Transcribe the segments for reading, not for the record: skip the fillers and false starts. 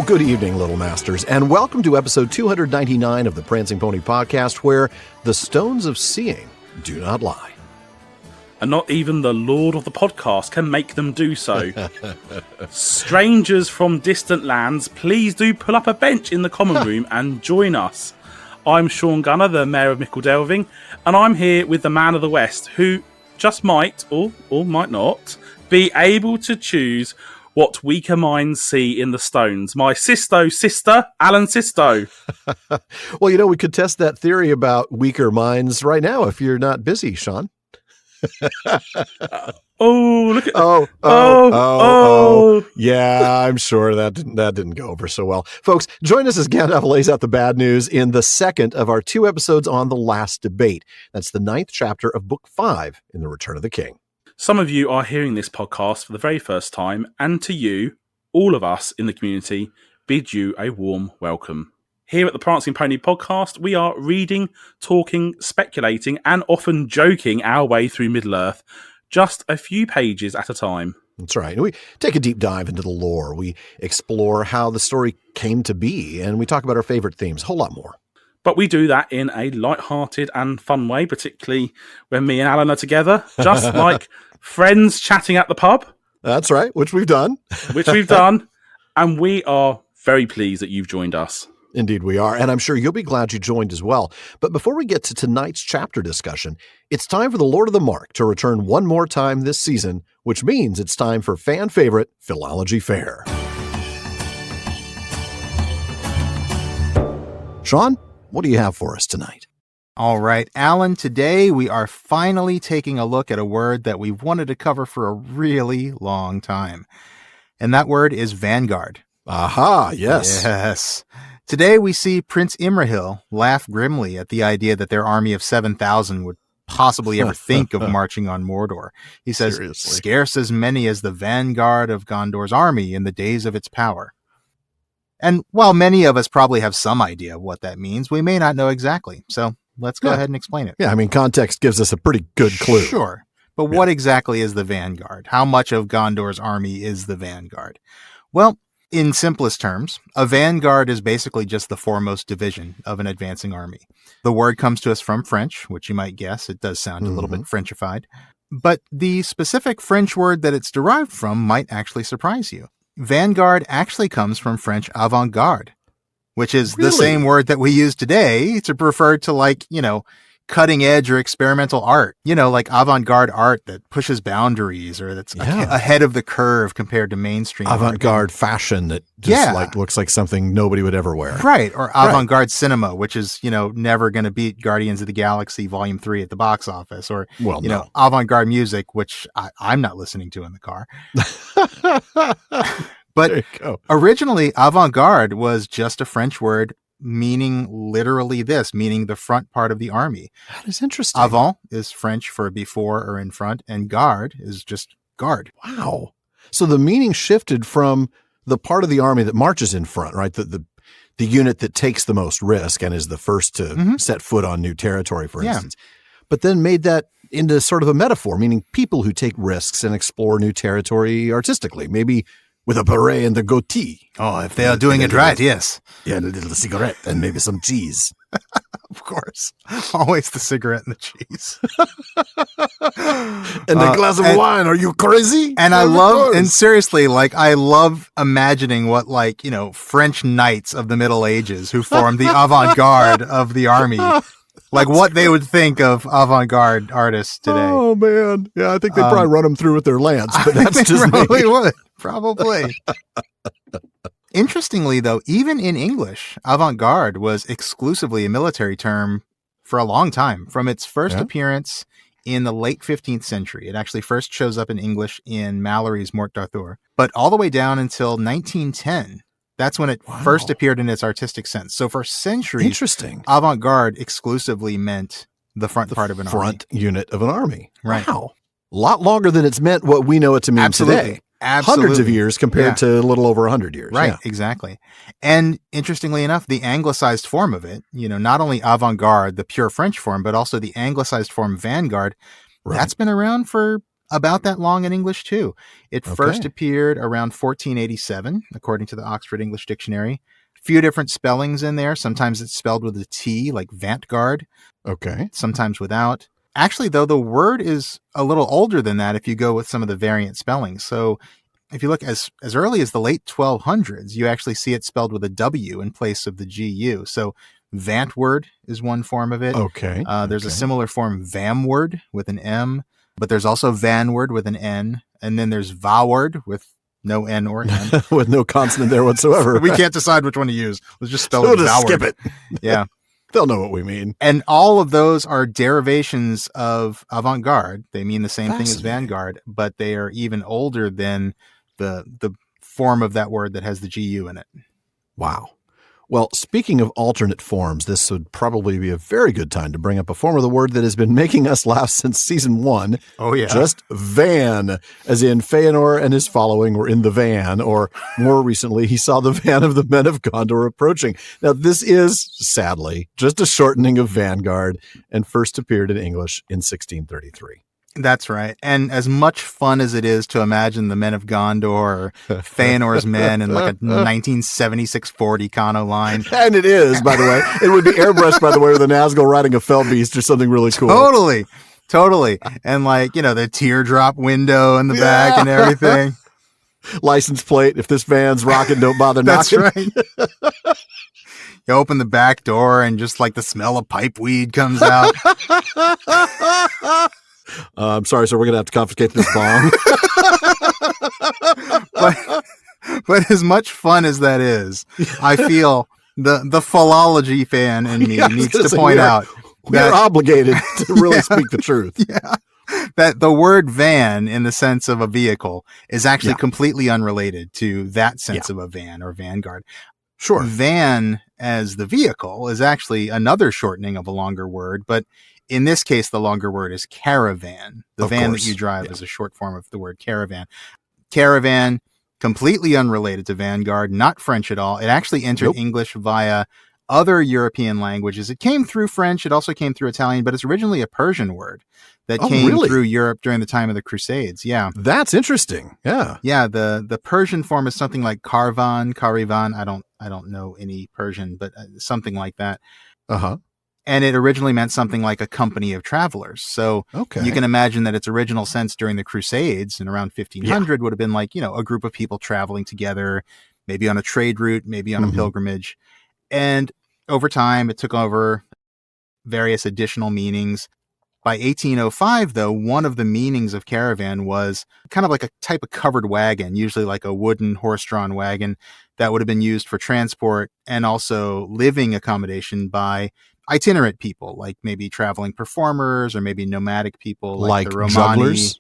Well, good evening, Little Masters, and welcome to episode 299 of the Prancing Pony Podcast, where the stones of seeing do not lie. And not even the Lord of the Podcast can make them do so. Strangers from distant lands, please do pull up a bench in the common room and join us. I'm Shawn Gunner, the Mayor of Mickle Delving, and I'm here with the Man of the West, who just might, or might not, be able to choose what weaker minds see in the stones. My sister, Alan Sisto. Well, we could test that theory about weaker minds right now if you're not busy, Shawn. Look at Yeah, I'm sure that didn't go over so well. Folks, join us as Gandalf lays out the bad news in the second of our 2 episodes on the last debate. That's the 9th chapter of Book 5 in The Return of the King. Some of you are hearing this podcast for the very first time, and to you, all of us in the community, bid you a warm welcome. Here at the Prancing Pony Podcast, we are reading, talking, speculating, and often joking our way through Middle-earth, just a few pages at a time. That's right. We take a deep dive into the lore. We explore how the story came to be, and we talk about our favorite themes, a whole lot more. But we do that in a light-hearted and fun way, particularly when me and Alan are together, just like friends chatting at the pub. That's right, which we've done. And we are very pleased that you've joined us. Indeed we are, and I'm sure you'll be glad you joined as well. But before we get to tonight's chapter discussion, it's time for the Lord of the Mark to return one more time this season, which means it's time for fan favorite Philology Fair. Shawn, what do you have for us tonight? All right, Alan, today we are finally taking a look at a word that we've wanted to cover for a really long time. And that word is vanguard. Aha, yes. Yes. Today we see Prince Imrahil laugh grimly at the idea that their army of 7,000 would possibly ever think of marching on Mordor. He says, Seriously. Scarce as many as the vanguard of Gondor's army in the days of its power. And while many of us probably have some idea of what that means, we may not know exactly. So let's go ahead and explain it. Yeah, context gives us a pretty good clue. Sure. But what exactly is the vanguard? How much of Gondor's army is the vanguard? Well, in simplest terms, a vanguard is basically just the foremost division of an advancing army. The word comes to us from French, which you might guess, it does sound a little bit Frenchified. But the specific French word that it's derived from might actually surprise you. Vanguard actually comes from French avant-garde, which is the same word that we use today to refer to cutting edge or experimental art, like avant-garde art that pushes boundaries or that's ahead of the curve compared to mainstream avant-garde fashion that just looks like something nobody would ever wear. Right. Or avant-garde cinema, which is, never going to beat Guardians of the Galaxy Volume 3 at the box office, or, avant-garde music, which I'm not listening to in the car. But originally, avant-garde was just a French word meaning literally this, meaning the front part of the army. That is interesting. Avant is French for before or in front, and garde is just guard. Wow. So the meaning shifted from the part of the army that marches in front, right? The unit that takes the most risk and is the first to set foot on new territory, for instance. But then made that into sort of a metaphor, meaning people who take risks and explore new territory artistically, maybe with a beret and a goatee. Oh, if they are doing it right, yes. Yeah, and a little cigarette and maybe some cheese. Of course. Always the cigarette and the cheese. And a glass of wine. Are you crazy? And I love imagining what, French knights of the Middle Ages who formed the avant-garde of the army, what they would think of avant-garde artists today. Oh, man. Yeah, I think they'd probably run them through with their lance, but that's just probably would. Probably. Interestingly, though, even in English, avant-garde was exclusively a military term for a long time. From its first appearance in the late 15th century. It actually first shows up in English in Mallory's Morte d'Arthur, but all the way down until 1910. That's when it first appeared in its artistic sense. So for centuries, avant-garde exclusively meant the front part of an army. Front unit of an army. Right. Wow. A lot longer than it's meant what we know it to mean today. Absolutely. Hundreds of years compared to a little over 100 years. Right, exactly. And interestingly enough, the anglicized form of it, not only avant-garde, the pure French form, but also the anglicized form vanguard, that's been around for about that long in English too. It first appeared around 1487, according to the Oxford English Dictionary. A few different spellings in there. Sometimes it's spelled with a T, like Vantgard. Okay. Sometimes without. Actually, though, the word is a little older than that if you go with some of the variant spellings. So if you look as early as the late 1200s, you actually see it spelled with a W in place of the GU. So Vantward is one form of it. Okay. There's a similar form, Vamward, with an M, but there's also Vanward with an N. And then there's Vaward with no N or N. With no consonant there whatsoever. We can't decide which one to use. Let's just spell it Vaward. Skip it. Yeah. They'll know what we mean. And all of those are derivations of avant-garde. They mean the same thing as vanguard, but they are even older than the form of that word that has the GU in it. Wow. Well, speaking of alternate forms, this would probably be a very good time to bring up a form of the word that has been making us laugh since season 1. Oh, yeah. Just van, as in Feanor and his following were in the van, or more recently, he saw the van of the men of Gondor approaching. Now, this is, sadly, just a shortening of Vanguard and first appeared in English in 1633. That's right. And as much fun as it is to imagine the men of Gondor or Feanor's men in like a 1976 Ford Econo line. And it is, by the way. It would be airbrushed, by the way, with a Nazgul riding a Feldbeast or something really cool. Totally. And like, the teardrop window in the back and everything. License plate. If this van's rocking, don't bother knocking. That's right. You open the back door and just like the smell of pipe weed comes out. I'm sorry, sir. We're going to have to confiscate this bong. but as much fun as that is, I feel the philology fan in me needs to point out we're obligated to really speak the truth. Yeah. That the word van in the sense of a vehicle is actually completely unrelated to that sense of a van or vanguard. Sure. Van as the vehicle is actually another shortening of a longer word, but in this case, the longer word is caravan. The van that you drive is a short form of the word caravan. Caravan, completely unrelated to vanguard, not French at all. It actually entered English via other European languages. It came through French. It also came through Italian, but it's originally a Persian word that came through Europe during the time of the Crusades. Yeah. That's interesting. Yeah. Yeah. The Persian form is something like Karivan. I don't know any Persian, but something like that. Uh-huh. And it originally meant something like a company of travelers. So you can imagine that its original sense during the Crusades in around 1500 would have been like, a group of people traveling together, maybe on a trade route, maybe on a pilgrimage. And over time, it took over various additional meanings. By 1805, though, one of the meanings of caravan was kind of like a type of covered wagon, usually like a wooden horse-drawn wagon that would have been used for transport and also living accommodation by itinerant people, like maybe traveling performers or maybe nomadic people like the Romani. Jugglers?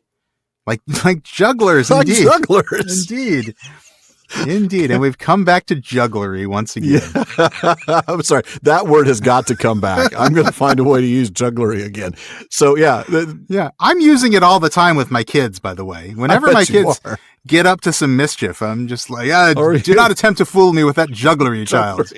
Like jugglers, like indeed. Jugglers. Indeed. And we've come back to jugglery once again. Yeah. I'm sorry. That word has got to come back. I'm going to find a way to use jugglery again. So, yeah. I'm using it all the time with my kids, by the way. Whenever my kids get up to some mischief, I'm just like, do not attempt to fool me with that jugglery, child.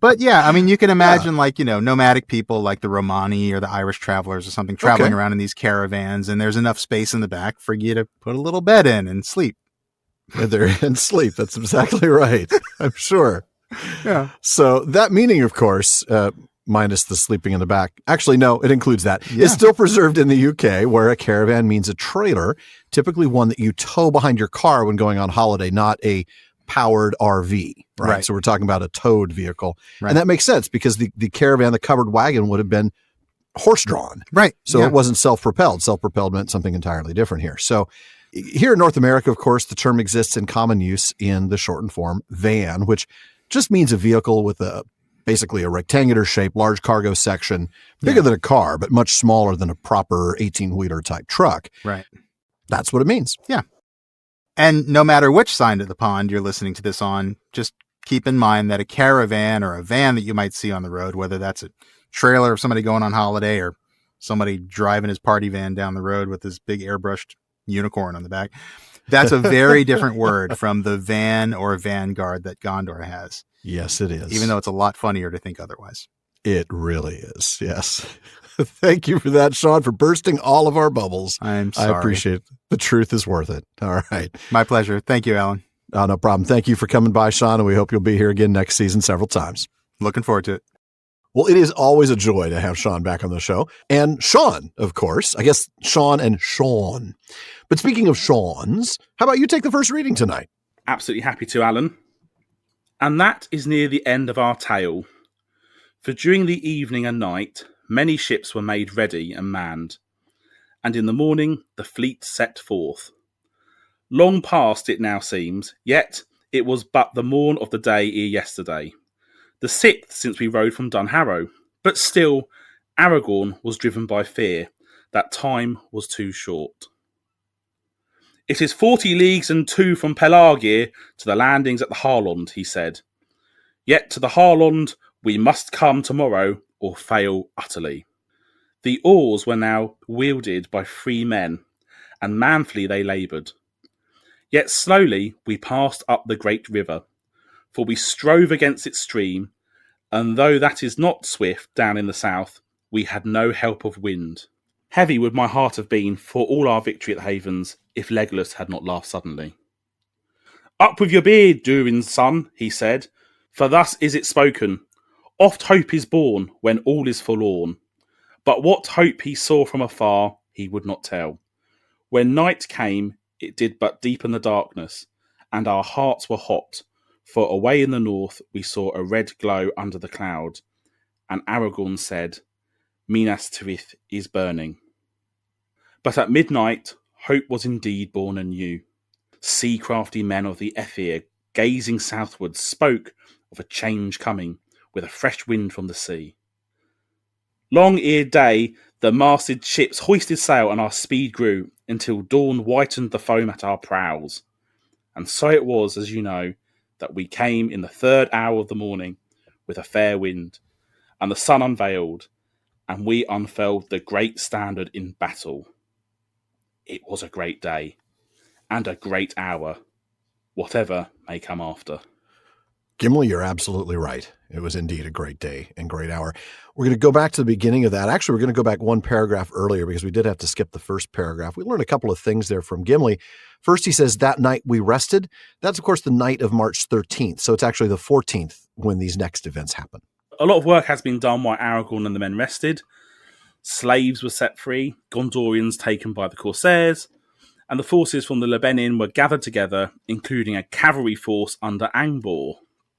But yeah, I mean, you can imagine nomadic people like the Romani or the Irish travelers or something traveling around in these caravans, and there's enough space in the back for you to put a little bed in and sleep. And sleep. That's exactly right. I'm sure. Yeah. So that meaning, of course, minus the sleeping in the back. Actually, no, it includes that. Yeah. It's still preserved in the UK, where a caravan means a trailer, typically one that you tow behind your car when going on holiday, not a powered RV, right? So we're talking about a towed vehicle. Right. And that makes sense because the caravan, the covered wagon would have been horse-drawn. Right. So it wasn't self-propelled. Self-propelled meant something entirely different here. So here in North America, of course, the term exists in common use in the shortened form van, which just means a vehicle with basically a rectangular shape, large cargo section, bigger than a car, but much smaller than a proper 18-wheeler type truck. Right. That's what it means. Yeah. And no matter which side of the pond you're listening to this on, just keep in mind that a caravan or a van that you might see on the road, whether that's a trailer of somebody going on holiday or somebody driving his party van down the road with this big airbrushed unicorn on the back, that's a very different word from the van or vanguard that Gondor has. Yes, it is. Even though it's a lot funnier to think otherwise. It really is, yes. Thank you for that, Shawn, for bursting all of our bubbles. I'm sorry. I appreciate it. The truth is worth it. All right. My pleasure. Thank you, Alan. Oh, no problem. Thank you for coming by, Shawn, and we hope you'll be here again next season several times. Looking forward to it. Well, it is always a joy to have Shawn back on the show. And Shawn, of course. I guess Shawn and Shawn. But speaking of Shawns, how about you take the first reading tonight? Absolutely happy to, Alan. And that is near the end of our tale. For during the evening and night, many ships were made ready and manned. And in the morning, the fleet set forth. Long past it now seems, yet it was but the morn of the day ere yesterday. The 6th since we rode from Dunharrow. But still, Aragorn was driven by fear, that time was too short. It is 40 leagues and 2 from Pelargir to the landings at the Harlond, he said. Yet to the Harlond we must come tomorrow, or fail utterly. The oars were now wielded by 3 men, and manfully they laboured. Yet slowly we passed up the great river, for we strove against its stream, and though that is not swift down in the south, we had no help of wind. Heavy would my heart have been for all our victory at the Havens, if Legolas had not laughed suddenly. Up with your beard, Durin's son, he said, for thus is it spoken. Oft hope is born when all is forlorn. But what hope he saw from afar, he would not tell. When night came, it did but deepen the darkness, and our hearts were hot, for away in the north we saw a red glow under the cloud, and Aragorn said, Minas Tirith is burning. But at midnight, hope was indeed born anew. Sea-crafty men of the Aethir, gazing southwards, spoke of a change coming, with a fresh wind from the sea. Long ere day, the masted ships hoisted sail, and our speed grew, until dawn whitened the foam at our prows. And so it was, as you know, that we came in the 3rd hour of the morning, with a fair wind, and the sun unveiled, and we unfurled the great standard in battle. It was a great day, and a great hour, whatever may come after. Gimli, you're absolutely right. It was indeed a great day and great hour. We're going to go back to the beginning of that. Actually, we're going to go back one paragraph earlier because we did have to skip the first paragraph. We learned a couple of things there from Gimli. First, he says, that night we rested. That's, of course, the night of March 13th. So it's actually the 14th when these next events happen. A lot of work has been done while Aragorn and the men rested. Slaves were set free, Gondorians taken by the Corsairs, and the forces from the Lebanon were gathered together, including a cavalry force under Angbor.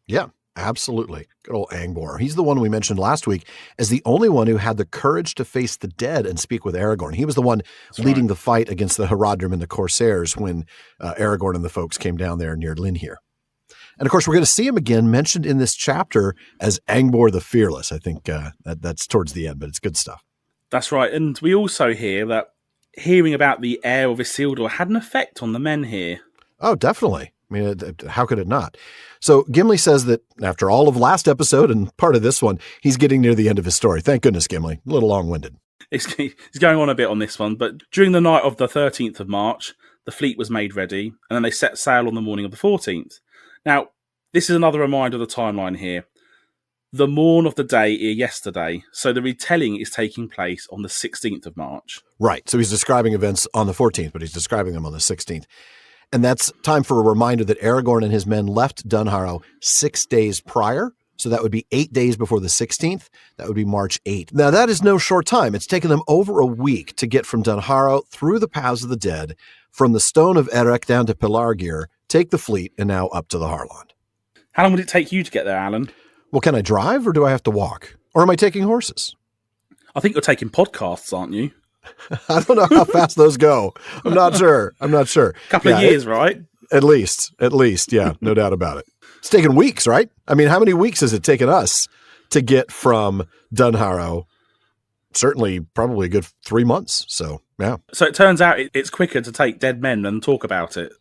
Yeah, absolutely. Good old Angbor. He's the one we mentioned last week as the only one who had the courage to face the dead and speak with Aragorn. He was the one leading the fight against the Haradrim and the Corsairs when Aragorn and the folks came down there near Linhir. And of course, we're going to see him again mentioned in this chapter as Angbor the Fearless. I think that's towards the end, but it's good stuff. That's right. And we also hear that hearing about the heir of Isildur had an effect on the men here. Oh, definitely. I mean, how could it not? So Gimli says that after all of last episode and part of this one, he's getting near the end of his story. Thank goodness, Gimli. A little long-winded. He's going on a bit on this one, but during the night of the 13th of March, the fleet was made ready, and then they set sail on the morning of the 14th. Now, this is another reminder of the timeline here. The morn of the day ere yesterday, so the retelling is taking place on the 16th of March. Right, so he's describing events on the 14th, but he's describing them on the 16th. And that's time for a reminder that Aragorn and his men left Dunharrow 6 days prior. So that would be 8 days before the 16th. That would be March 8th. Now, that is no short time. It's taken them over a week to get from Dunharrow through the Paths of the Dead, from the Stone of Erech down to Pelargir, take the fleet, and now up to the Harlond. How long would it take you to get there, Alan? Well, can I drive or do I have to walk? Or am I taking horses? I think you're taking podcasts, aren't you? I don't know how fast those go. I'm not sure. Couple of years, right? At least. Yeah, no doubt about it. It's taken weeks, right? I mean, how many weeks has it taken us to get from Dunharrow? Certainly, probably a good 3 months. So, yeah. So it turns out it's quicker to take dead men than talk about it.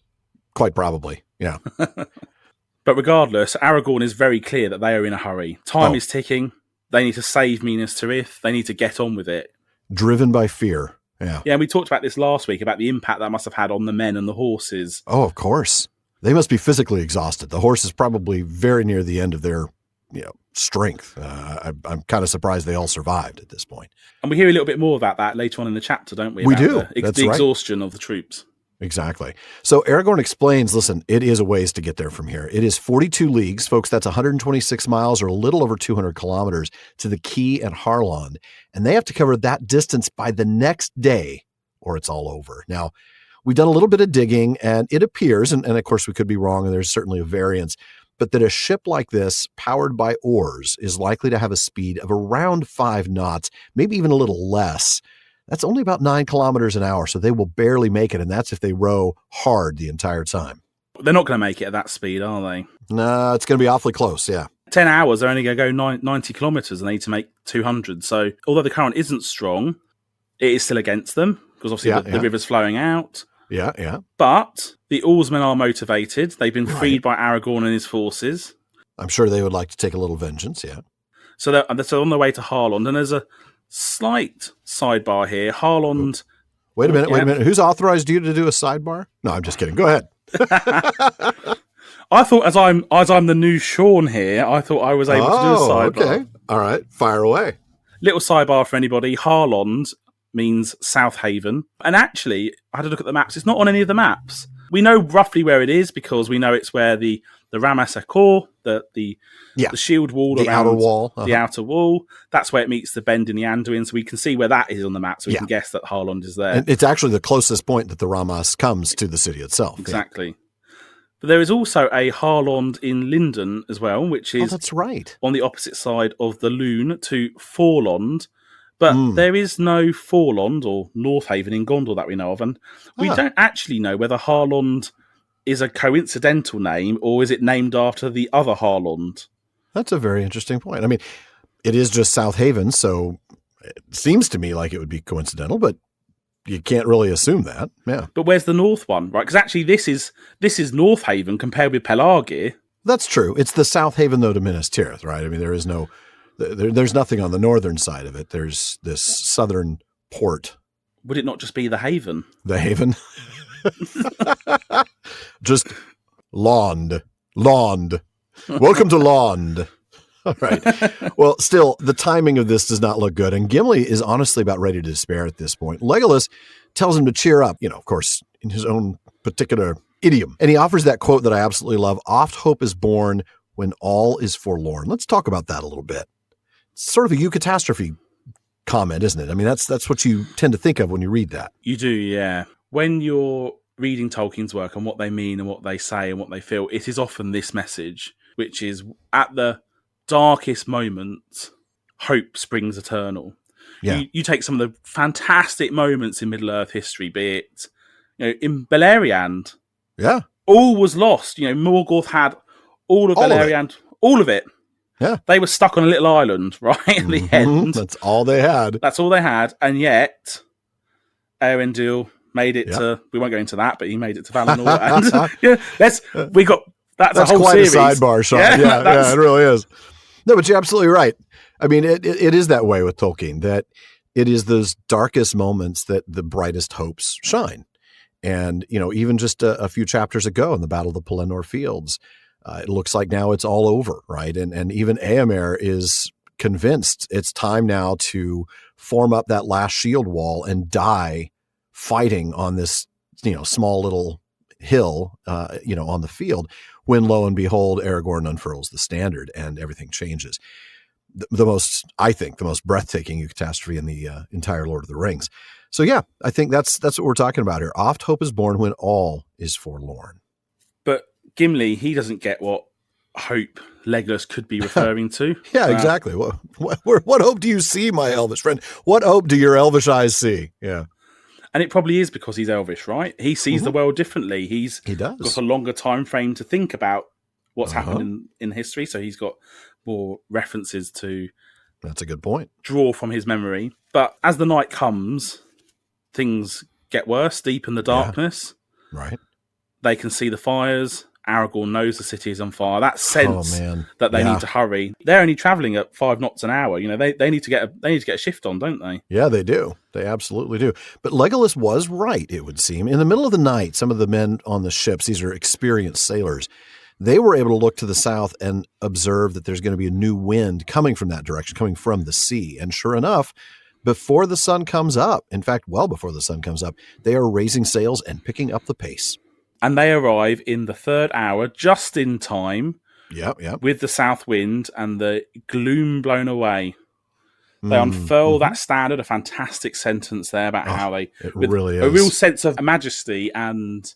Quite probably, yeah. But regardless, Aragorn is very clear that they are in a hurry. Time is ticking. They need to save Minas Tirith. They need to get on with it. Driven by fear. Yeah. Yeah, we talked about this last week, about the impact that must have had on the men and the horses. Oh, of course. They must be physically exhausted. The horses probably very near the end of their, strength. I'm kind of surprised they all survived at this point. And we hear a little bit more about that later on in the chapter, don't we? We about do. The exhaustion of the troops. Exactly. So Aragorn explains, listen, it is a ways to get there from here. It is 42 leagues, folks. That's 126 miles or a little over 200 kilometers to the Key and Harlond. And they have to cover that distance by the next day or it's all over. Now, we've done a little bit of digging and it appears, and of course we could be wrong and there's certainly a variance, but that a ship like this powered by oars is likely to have a speed of around 5 knots, maybe even a little less. That's only about 9 kilometers an hour, so they will barely make it, and that's if they row hard the entire time. They're not going to make it at that speed, are they? No, it's going to be awfully close, yeah. 10 hours, they're only going to go 90 kilometres and they need to make 200. So although the current isn't strong, it is still against them, because obviously the river's flowing out. Yeah. But the oarsmen are motivated. They've been freed by Aragorn and his forces. I'm sure they would like to take a little vengeance, yeah. So they're on their way to Harlond, and there's a slight sidebar here. Harlond. Wait a minute. Who's authorized you to do a sidebar? No, I'm just kidding. Go ahead. I thought as I'm the new Shawn here, I thought I was able to do a sidebar. Okay. All right. Fire away. Little sidebar for anybody. Harlond means South Haven. And actually, I had to look at the maps. It's not on any of the maps. We know roughly where it is because we know it's where the Ramasakor, the shield wall, the around outer wall, the outer wall. That's where it meets the bend in the Anduin, so we can see where that is on the map. So we can guess that Harlond is there. And it's actually the closest point that the Ramas comes to the city itself. Exactly. Yeah. But there is also a Harlond in Linden as well, which is that's right, on the opposite side of the Lune to Forlond. But there is no Forlond or North Haven in Gondor that we know of, and we don't actually know whether Harlond is a coincidental name or is it named after the other Harlond. That's a very interesting point. I mean, it is just South Haven, so it seems to me like it would be coincidental, but you can't really assume that. Yeah. But where's the North one, right? Because actually this is North Haven compared with Pelargir. That's true. It's the South Haven, though, to Minas Tirith, right? I mean, there is no... There's nothing on the northern side of it. There's this southern port. Would it not just be the Haven? The Haven? Just Lond. Welcome to Lond. All right. Well, still, the timing of this does not look good. And Gimli is honestly about ready to despair at this point. Legolas tells him to cheer up, of course, in his own particular idiom. And he offers that quote that I absolutely love. Oft hope is born when all is forlorn. Let's talk about that a little bit. Sort of a eucatastrophe comment, isn't it? I mean, that's what you tend to think of when you read that. You do, yeah. When you're reading Tolkien's work and what they mean and what they say and what they feel, it is often this message, which is at the darkest moment, hope springs eternal. Yeah. You take some of the fantastic moments in Middle-earth history, be it in Beleriand. Yeah. All was lost. Morgoth had all of Beleriand, all of it. Yeah. They were stuck on a little island, right? At the end. That's all they had. And yet, Arendelle made it to, we won't go into that, but he made it to Valinor. And that's a whole quite series. A sidebar, Shawn. Yeah, it really is. No, but you're absolutely right. I mean, it is that way with Tolkien, that it is those darkest moments that the brightest hopes shine. And, even just a few chapters ago in the Battle of the Pelennor Fields, it looks like now it's all over, right? And even Éomer is convinced it's time now to form up that last shield wall and die fighting on this, small little hill, on the field, when lo and behold, Aragorn unfurls the standard and everything changes. The most breathtaking catastrophe in the entire Lord of the Rings. So yeah, I think that's what we're talking about here. Oft hope is born when all is forlorn. But Gimli, he doesn't get what hope Legolas could be referring to. Yeah, exactly. What hope do you see, my elvish friend? What hope do your elvish eyes see? Yeah. And it probably is because he's elvish, right? He sees the world differently. He does. Got a longer time frame to think about what's happened in history, so he's got more references to... That's a good point. ...draw from his memory. But as the night comes, things get worse, deep in the darkness. Yeah. Right. They can see the fires. Aragorn knows the city is on fire. That sense that they need to hurry. They're only traveling at 5 knots an hour. They need to get a shift on, don't they? Yeah, they do. They absolutely do. But Legolas was right, it would seem. In the middle of the night, some of the men on the ships, these are experienced sailors, they were able to look to the south and observe that there's going to be a new wind coming from that direction, coming from the sea. And sure enough, before the sun comes up, in fact, well before the sun comes up, they are raising sails and picking up the pace. And they arrive in the third hour, just in time, with the south wind and the gloom blown away. They unfurl that standard, a fantastic sentence there about how they, with really is. a real sense of majesty and,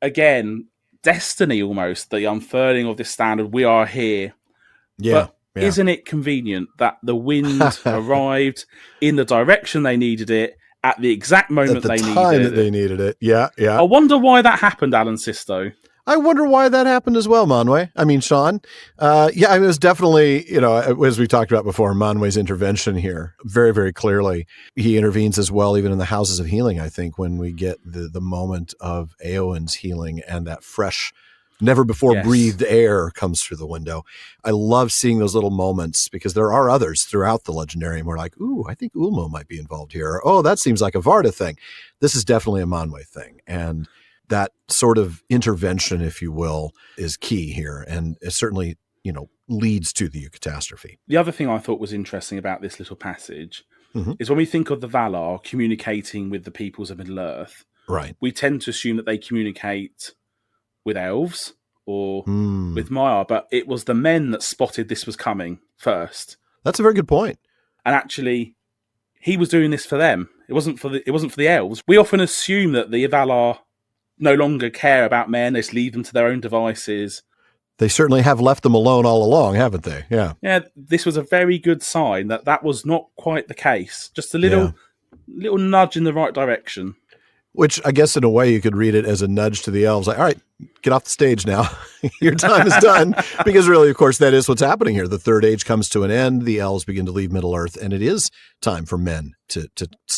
again, destiny almost, the unfurling of this standard, we are here. Yeah. But isn't it convenient that the wind arrived in the direction they needed it at the exact moment they needed it? At the time that they needed it. Yeah. I wonder why that happened, Alan Sisto. I wonder why that happened as well, Shawn. It was definitely, as we talked about before, Manwë's intervention here, very, very clearly. He intervenes as well, even in the Houses of Healing, I think, when we get the moment of Éowyn's healing and that fresh, never before breathed air comes through the window. I love seeing those little moments because there are others throughout the Legendarium. We're like, ooh, I think Ulmo might be involved here. Or, oh, that seems like a Varda thing. This is definitely a Manwë thing. And that sort of intervention, if you will, is key here. And it certainly, leads to the catastrophe. The other thing I thought was interesting about this little passage is when we think of the Valar communicating with the peoples of Middle-earth, right? We tend to assume that they communicate with elves or with Maiar, but it was the men that spotted this was coming first. That's a very good point. And actually, he was doing this for them. It wasn't for the elves. We often assume that the Valar no longer care about men. They just leave them to their own devices. They certainly have left them alone all along, haven't they? Yeah. Yeah, this was a very good sign that was not quite the case. Just a little nudge in the right direction. Which I guess in a way you could read it as a nudge to the elves. Like, all right, get off the stage now. Your time is done. Because really, of course, that is what's happening here. The Third Age comes to an end. The elves begin to leave Middle-earth. And it is time for men to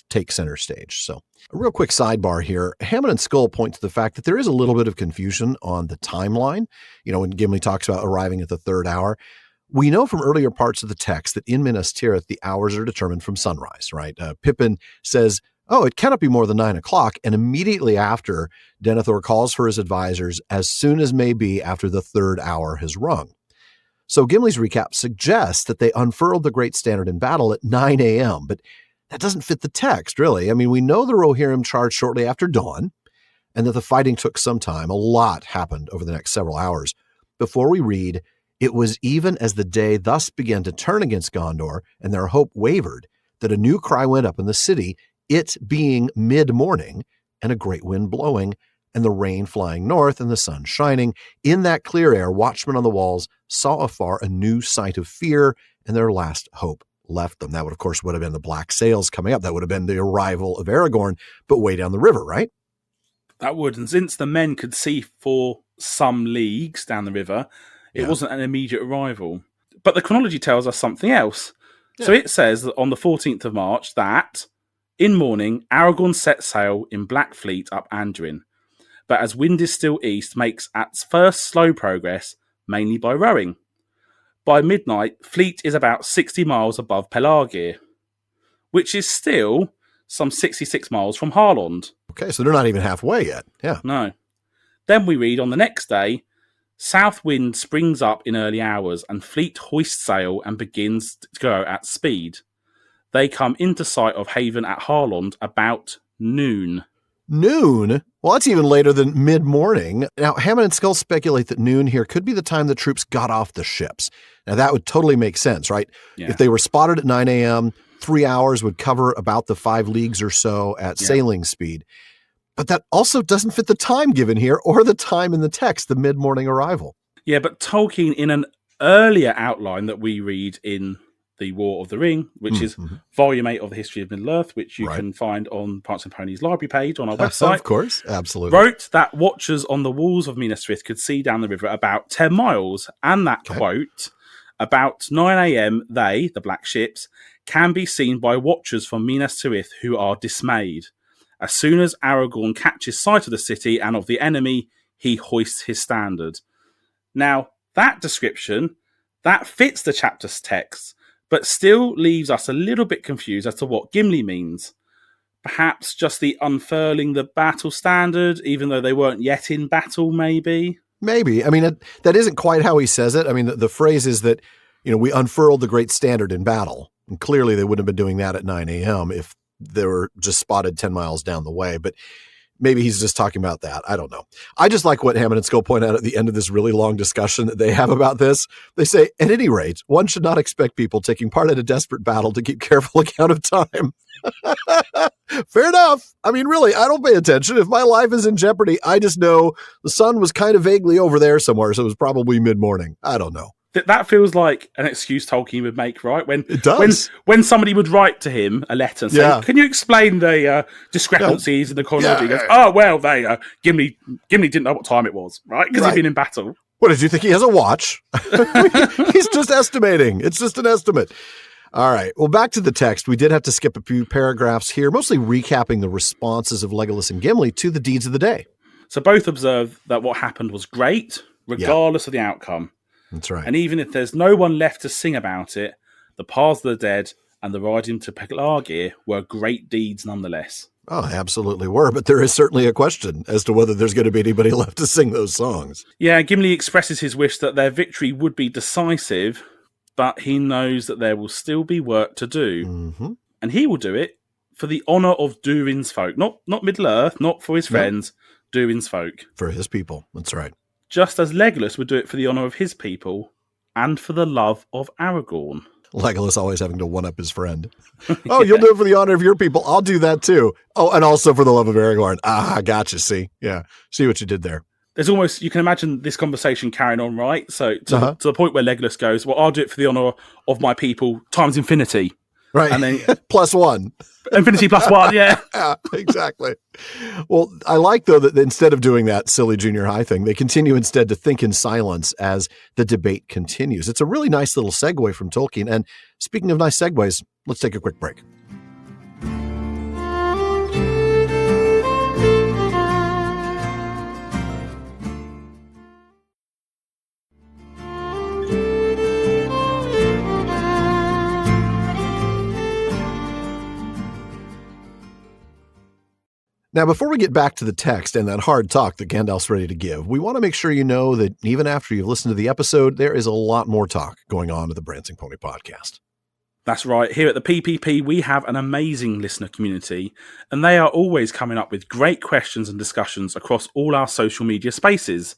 take center stage. So a real quick sidebar here. Hammond and Skull point to the fact that there is a little bit of confusion on the timeline. When Gimli talks about arriving at the third hour. We know from earlier parts of the text that in Minas Tirith, the hours are determined from sunrise, right? Pippin says, oh, it cannot be more than 9 o'clock. And immediately after, Denethor calls for his advisors as soon as may be after the third hour has rung. So Gimli's recap suggests that they unfurled the Great Standard in battle at 9 a.m., but that doesn't fit the text, really. I mean, we know the Rohirrim charged shortly after dawn and that the fighting took some time. A lot happened over the next several hours before we read, it was even as the day thus began to turn against Gondor and their hope wavered that a new cry went up in the city, it being mid-morning and a great wind blowing and the rain flying north and the sun shining. In that clear air, watchmen on the walls saw afar a new sight of fear and their last hope left them. That would, of course, would have been the black sails coming up. That would have been the arrival of Aragorn, but way down the river, right? That would. And since the men could see for some leagues down the river, it wasn't an immediate arrival. But the chronology tells us something else. Yeah. So it says that on the 14th of March that in morning, Aragorn set sail in Black Fleet up Anduin, but as wind is still east, makes at first slow progress, mainly by rowing. By midnight, Fleet is about 60 miles above Pelargir, which is still some 66 miles from Harlond. Okay, so they're not even halfway yet. Yeah. No. Then we read on the next day, south wind springs up in early hours and Fleet hoists sail and begins to go at speed. They come into sight of haven at Harlond about noon. Noon? Well, that's even later than mid-morning. Now, Hammond and Skull speculate that noon here could be the time the troops got off the ships. Now, that would totally make sense, right? Yeah. If they were spotted at 9 a.m., 3 hours would cover about the 5 leagues or so at sailing speed. But that also doesn't fit the time given here or the time in the text, the mid-morning arrival. Yeah, but Tolkien, in an earlier outline that we read in The War of the Ring, which is Volume 8 of the History of Middle-earth, which you can find on Parts and Ponies library page on our website. Of course, absolutely. Wrote that watchers on the walls of Minas Tirith could see down the river about 10 miles, and that, quote, about 9 a.m. they, the black ships, can be seen by watchers from Minas Tirith who are dismayed. As soon as Aragorn catches sight of the city and of the enemy, he hoists his standard. Now, that description, that fits the chapter's text, but still leaves us a little bit confused as to what Gimli means. Perhaps just the unfurling the battle standard, even though they weren't yet in battle, maybe? Maybe. I mean, that isn't quite how he says it. I mean, the phrase is that, we unfurled the great standard in battle. And clearly they wouldn't have been doing that at 9 a.m. if they were just spotted 10 miles down the way. But maybe he's just talking about that. I don't know. I just like what Hammond and Skill point out at the end of this really long discussion that they have about this. They say, at any rate, one should not expect people taking part in a desperate battle to keep careful account of time. Fair enough. I mean, really, I don't pay attention. If my life is in jeopardy, I just know the sun was kind of vaguely over there somewhere, so it was probably mid-morning. I don't know. That feels like an excuse Tolkien would make, right? It does. When somebody would write to him a letter and say, "Can you explain the discrepancies in the chronology?" He goes, "Oh, well, Gimli didn't know what time it was, right? Because he'd been in battle." What, did you think he has a watch? He's just estimating. It's just an estimate. All right. Well, back to the text. We did have to skip a few paragraphs here, mostly recapping the responses of Legolas and Gimli to the deeds of the day. So both observe that what happened was great, regardless of the outcome. That's right. And even if there's no one left to sing about it, the Paths of the Dead and the riding to Pelargir were great deeds nonetheless. Oh, absolutely were. But there is certainly a question as to whether there's going to be anybody left to sing those songs. Yeah, Gimli expresses his wish that their victory would be decisive, but he knows that there will still be work to do. Mm-hmm. And he will do it for the honour of Durin's folk. Not Middle-earth, not for his friends, Durin's folk. For his people. That's right. Just as Legolas would do it for the honour of his people and for the love of Aragorn. Legolas always having to one-up his friend. Oh, you'll do it for the honor of your people. I'll do that too. Oh, and also for the love of Aragorn. Ah, gotcha. See? Yeah. See what you did there. There's almost, you can imagine this conversation carrying on, right? So to the point where Legolas goes, well, I'll do it for the honour of my people times infinity. Right. And then plus one. Infinity plus one, yeah. Yeah, exactly. Well, I like, though, that instead of doing that silly junior high thing, they continue instead to think in silence as the debate continues. It's a really nice little segue from Tolkien. And speaking of nice segues, let's take a quick break. Now, before we get back to the text and that hard talk that Gandalf's ready to give, we want to make sure you know that even after you've listened to the episode, there is a lot more talk going on with the Prancing Pony podcast. That's right. Here at the PPP, we have an amazing listener community, and they are always coming up with great questions and discussions across all our social media spaces.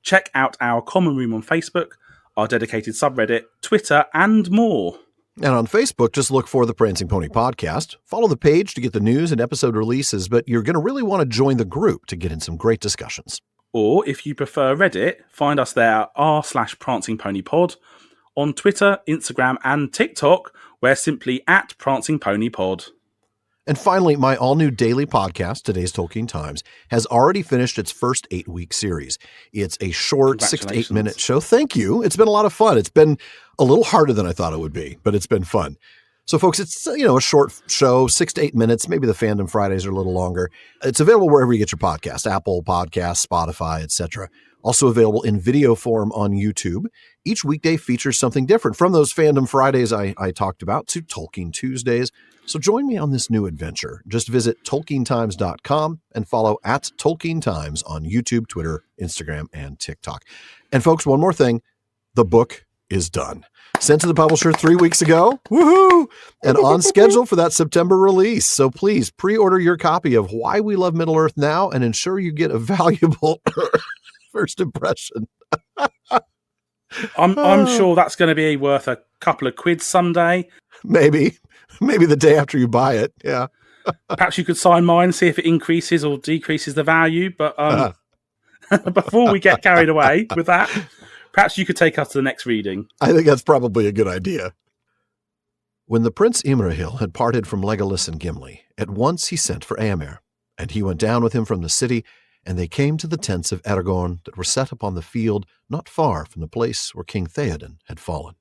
Check out our common room on Facebook, our dedicated subreddit, Twitter, and more. And on Facebook, just look for the Prancing Pony podcast. Follow the page to get the news and episode releases, but you're going to really want to join the group to get in some great discussions. Or if you prefer Reddit, find us there at r/prancingponypod. On Twitter, Instagram, and TikTok, we're simply at Prancing Pony Pod. And finally, my all-new daily podcast, Today's Tolkien Times, has already finished its first 8-week series. It's a short 6 to 8 minute show. Thank you. It's been a lot of fun. It's been a little harder than I thought it would be, but it's been fun. So, folks, it's a short show, 6 to 8 minutes. Maybe the Fandom Fridays are a little longer. It's available wherever you get your podcast, Apple Podcasts, Spotify, etc. Also available in video form on YouTube. Each weekday features something different, from those Fandom Fridays I talked about to Tolkien Tuesdays. So join me on this new adventure. Just visit TolkienTimes.com and follow at Tolkien Times on YouTube, Twitter, Instagram, and TikTok. And folks, one more thing. The book is done. Sent to the publisher 3 weeks ago. Woohoo! And on schedule for that September release. So please pre-order your copy of Why We Love Middle-earth now and ensure you get a valuable first impression. I'm sure that's going to be worth a couple of quid someday. Maybe the day after you buy it. Yeah. Perhaps you could sign mine, see if it increases or decreases the value. But before we get carried away with that, perhaps you could take us to the next reading. I think that's probably a good idea. When the Prince Imrahil had parted from Legolas and Gimli, at once he sent for Éomer, and he went down with him from the city, and they came to the tents of Aragorn that were set upon the field not far from the place where King Theoden had fallen.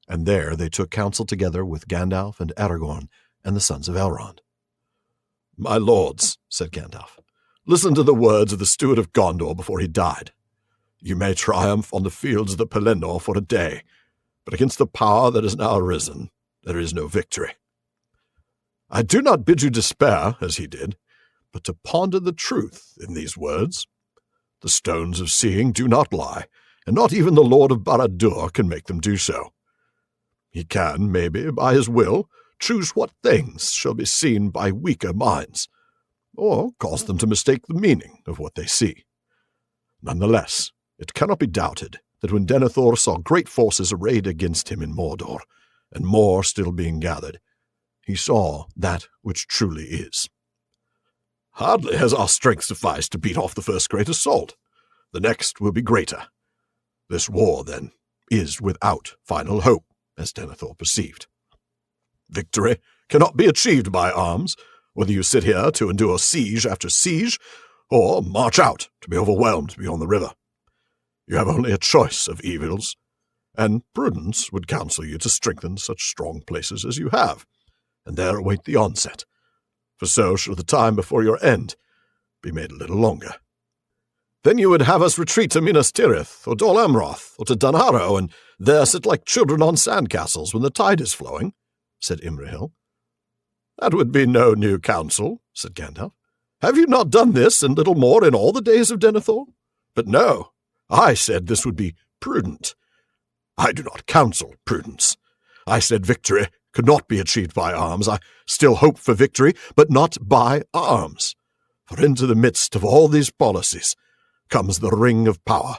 And there they took counsel together with Gandalf and Aragorn and the sons of Elrond. "My lords," said Gandalf, "listen to the words of the steward of Gondor before he died. You may triumph on the fields of the Pelennor for a day, but against the power that has now arisen, there is no victory. I do not bid you despair, as he did, but to ponder the truth in these words. The stones of seeing do not lie, and not even the Lord of Barad-dûr can make them do so. He can, maybe, by his will, choose what things shall be seen by weaker minds, or cause them to mistake the meaning of what they see. Nonetheless, it cannot be doubted that when Denethor saw great forces arrayed against him in Mordor, and more still being gathered, he saw that which truly is. Hardly has our strength sufficed to beat off the first great assault. The next will be greater. This war, then, is without final hope, as Denethor perceived. Victory cannot be achieved by arms, whether you sit here to endure siege after siege, or march out to be overwhelmed beyond the river. You have only a choice of evils, and prudence would counsel you to strengthen such strong places as you have, and there await the onset, for so shall the time before your end be made a little longer. Then you would have us retreat to Minas Tirith, or Dol Amroth, or to Dunharrow, and there sit like children on sandcastles when the tide is flowing, said Imrahil. That would be no new counsel, said Gandalf. Have you not done this and little more in all the days of Denethor? But no, I said this would be prudent. I do not counsel prudence. I said victory could not be achieved by arms. I still hope for victory, but not by arms. For into the midst of all these policies comes the ring of power,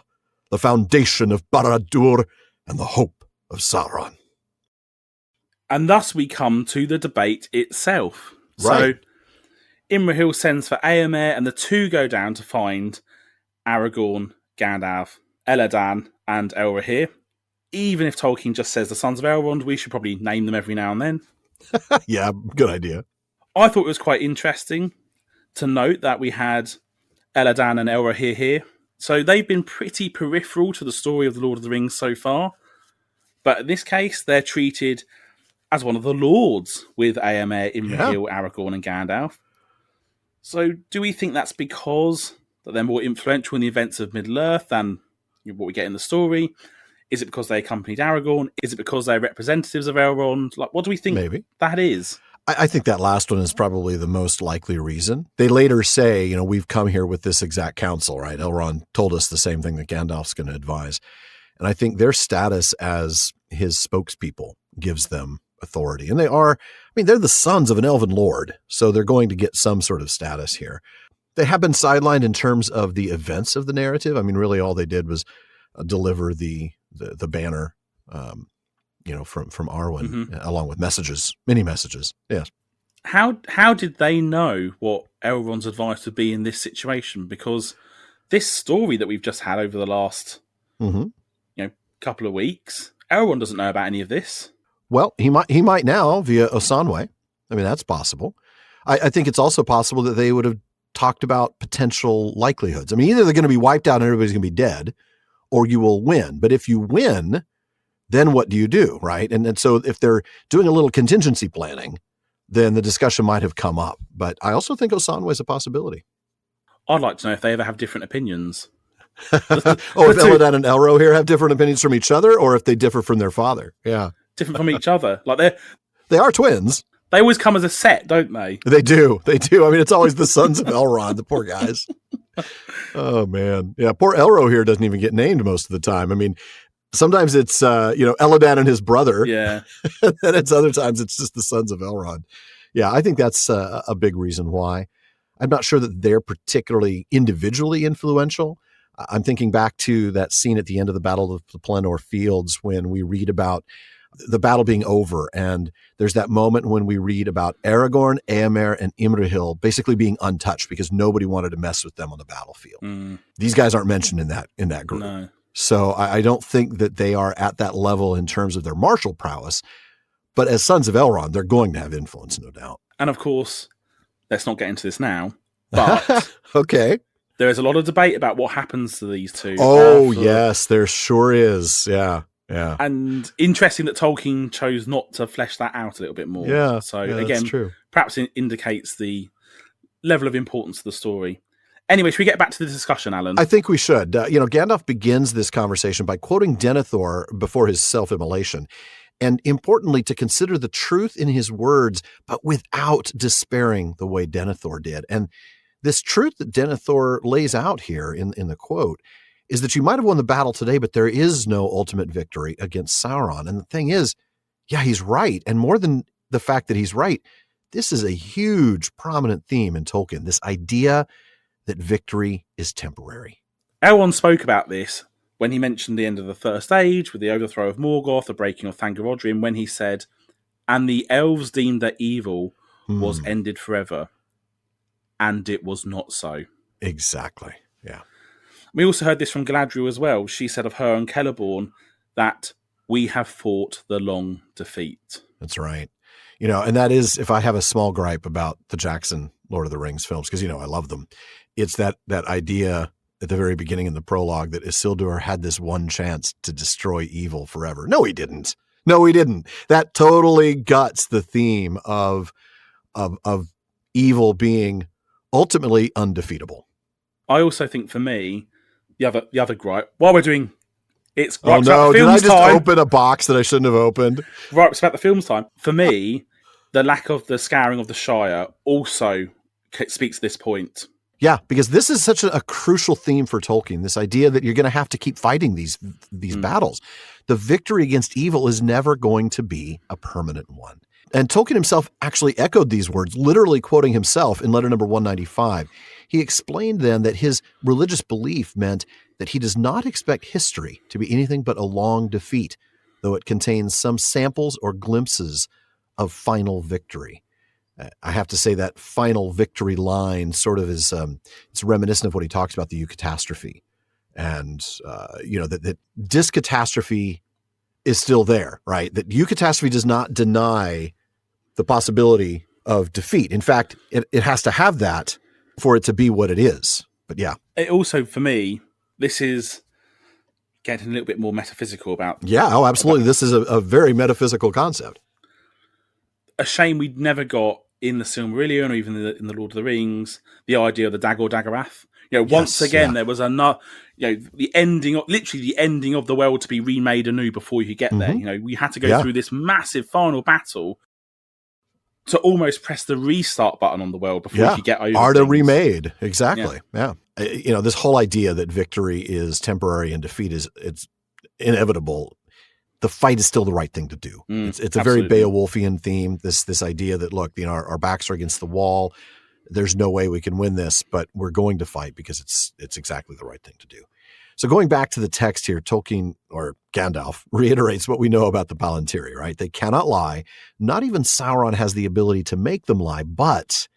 the foundation of Barad-dûr, and the hope of Sauron. And thus we come to the debate itself. Right. So Imrahil sends for Éomer, and the two go down to find Aragorn, Gandalf, Elladan, and Elrohir. Even if Tolkien just says the Sons of Elrond, we should probably name them every now and then. Yeah, good idea. I thought it was quite interesting to note that we had Elladan and Elrohir here. So they've been pretty peripheral to the story of the Lord of the Rings so far. But in this case, they're treated as one of the lords with Éomer, Imrahil, Aragorn, and Gandalf. So do we think that's because that they're more influential in the events of Middle-earth than what we get in the story? Is it because they accompanied Aragorn? Is it because they're representatives of Elrond? Like, what do we think that is? I think that last one is probably the most likely reason. They later say, we've come here with this exact counsel, right? Elrond told us the same thing that Gandalf's going to advise. And I think their status as his spokespeople gives them authority. And they're the sons of an elven lord, so they're going to get some sort of status here. They have been sidelined in terms of the events of the narrative. I mean, really all they did was deliver the banner, from Arwen, along with messages, many messages. Yes. How did they know what Elrond's advice would be in this situation? Because this story that we've just had over the last, couple of weeks, Elrond doesn't know about any of this. Well, he might now via Osanwe. I mean, that's possible. I think it's also possible that they would have talked about potential likelihoods. I mean, either they're going to be wiped out and everybody's going to be dead, or you will win. But if you win, then what do you do, right? And so if they're doing a little contingency planning, then the discussion might have come up. But I also think Osanwe is a possibility. I'd like to know if they ever have different opinions. If Elladan and Elro here have different opinions from each other, or if they differ from their father. Yeah. Different from each other. Like they are twins. They always come as a set, don't they? They do. I mean, it's always the sons of Elrond, the poor guys. Oh, man. Yeah, poor Elro here doesn't even get named most of the time. I mean, sometimes it's, Elladan and his brother. Yeah. And it's other times it's just the sons of Elrond. Yeah, I think that's a big reason why. I'm not sure that they're particularly individually influential. I'm thinking back to that scene at the end of the Battle of the Pelennor Fields when we read about the battle being over, and there's that moment when we read about Aragorn, Éomer, and Imrahil basically being untouched because nobody wanted to mess with them on the battlefield. These guys aren't mentioned in that group. No. So I don't think that they are at that level in terms of their martial prowess, but as sons of Elrond, they're going to have influence, no doubt. And of course, let's not get into this now, but okay. There is a lot of debate about what happens to these two. Oh, yes, there sure is. Yeah. Yeah. And interesting that Tolkien chose not to flesh that out a little bit more. Yeah. So again, true. Perhaps it indicates the level of importance of the story. Anyway, should we get back to the discussion, Alan? I think we should. Gandalf begins this conversation by quoting Denethor before his self-immolation. And importantly, to consider the truth in his words, but without despairing the way Denethor did. And this truth that Denethor lays out here in the quote is that you might have won the battle today, but there is no ultimate victory against Sauron. And the thing is, yeah, he's right. And more than the fact that he's right, this is a huge prominent theme in Tolkien, this idea that victory is temporary. Elrond spoke about this when he mentioned the end of the First Age, with the overthrow of Morgoth, the breaking of Thangorodrim, when he said, "And the elves deemed that evil was ended forever." And it was not so. Exactly, yeah. We also heard this from Galadriel as well. She said of her and Celeborn that we have fought the long defeat. That's right. And that is, if I have a small gripe about the Jackson Lord of the Rings films, because, I love them, it's that idea at the very beginning in the prologue that Isildur had this one chance to destroy evil forever. No, he didn't. That totally guts the theme of evil being ultimately undefeatable. I also think for me, the other gripe, while we're doing it's oh no, did I just open a box that I shouldn't have opened? Right, it's about the film's time. For me, the lack of the scouring of the Shire also speaks to this point. Yeah, because this is such a crucial theme for Tolkien, this idea that you're going to have to keep fighting these battles. The victory against evil is never going to be a permanent one. And Tolkien himself actually echoed these words, literally quoting himself in letter number 195. He explained then that his religious belief meant that he does not expect history to be anything but a long defeat, though it contains some samples or glimpses of final victory. I have to say that final victory line sort of is, it's reminiscent of what he talks about the eucatastrophe. And, that discatastrophe is still there, right? That eucatastrophe does not deny the possibility of defeat. In fact, it has to have that for it to be what it is. But yeah. It also, for me, this is getting a little bit more metaphysical about... Yeah, oh, absolutely. This is a very metaphysical concept. A shame we'd never got in the Silmarillion or even in the Lord of the Rings the idea of the Dagor Dagorath. Once again, there was another, the ending of the world to be remade anew before you get there. We had to go through this massive final battle to almost press the restart button on the world before you get over Arda remade. Exactly. Yeah. This whole idea that victory is temporary and defeat it's inevitable. The fight is still the right thing to do. It's a very Beowulfian theme. This idea that, look, our backs are against the wall. There's no way we can win this, but we're going to fight because it's exactly the right thing to do. So going back to the text here, Tolkien, or Gandalf, reiterates what we know about the Palantiri, right? They cannot lie. Not even Sauron has the ability to make them lie, but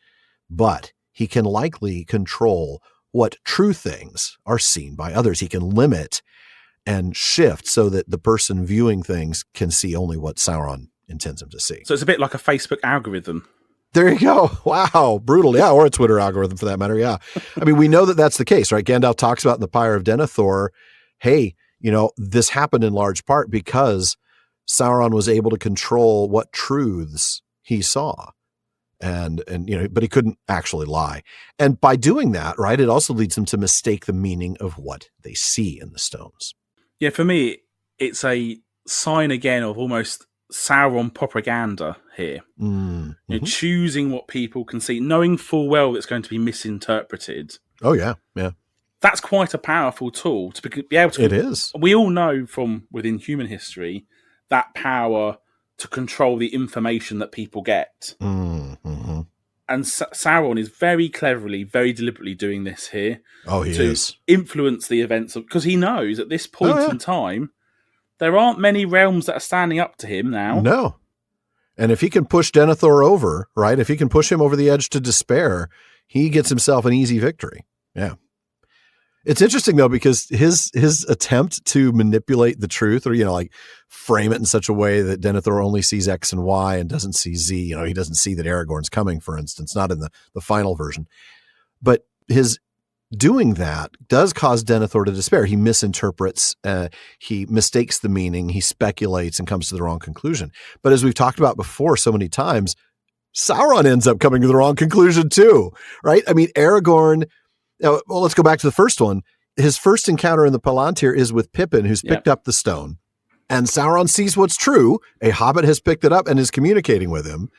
he can likely control what true things are seen by others. He can limit and shift so that the person viewing things can see only what Sauron intends him to see. So it's a bit like a Facebook algorithm. There you go. Wow. Brutal. Yeah. Or a Twitter algorithm for that matter. Yeah. I mean, we know that that's the case, right? Gandalf talks about in the Pyre of Denethor, hey, this happened in large part because Sauron was able to control what truths he saw. And but he couldn't actually lie. And by doing that, right, it also leads them to mistake the meaning of what they see in the stones. Yeah. For me, it's a sign again of almost Sauron propaganda here. Choosing what people can see, knowing full well it's going to be misinterpreted. Oh yeah, yeah. That's quite a powerful tool to be able to. It is. We all know from within human history that power to control the information that people get. And Sauron is very cleverly, very deliberately doing this here. Oh, he is. Influence the events because he knows at this point in time. There aren't many realms that are standing up to him now. No. And if he can push Denethor over, right, if he can push him over the edge to despair, he gets himself an easy victory. Yeah. It's interesting, though, because his attempt to manipulate the truth or, frame it in such a way that Denethor only sees X and Y and doesn't see Z. He doesn't see that Aragorn's coming, for instance, not in the final version. But his doing that does cause Denethor to despair. He misinterprets, he mistakes the meaning, he speculates and comes to the wrong conclusion. But as we've talked about before so many times, Sauron ends up coming to the wrong conclusion too, right? I mean, Aragorn, well, let's go back to the first one. His first encounter in the Palantir is with Pippin, who's picked up the stone. And Sauron sees what's true. A hobbit has picked it up and is communicating with him.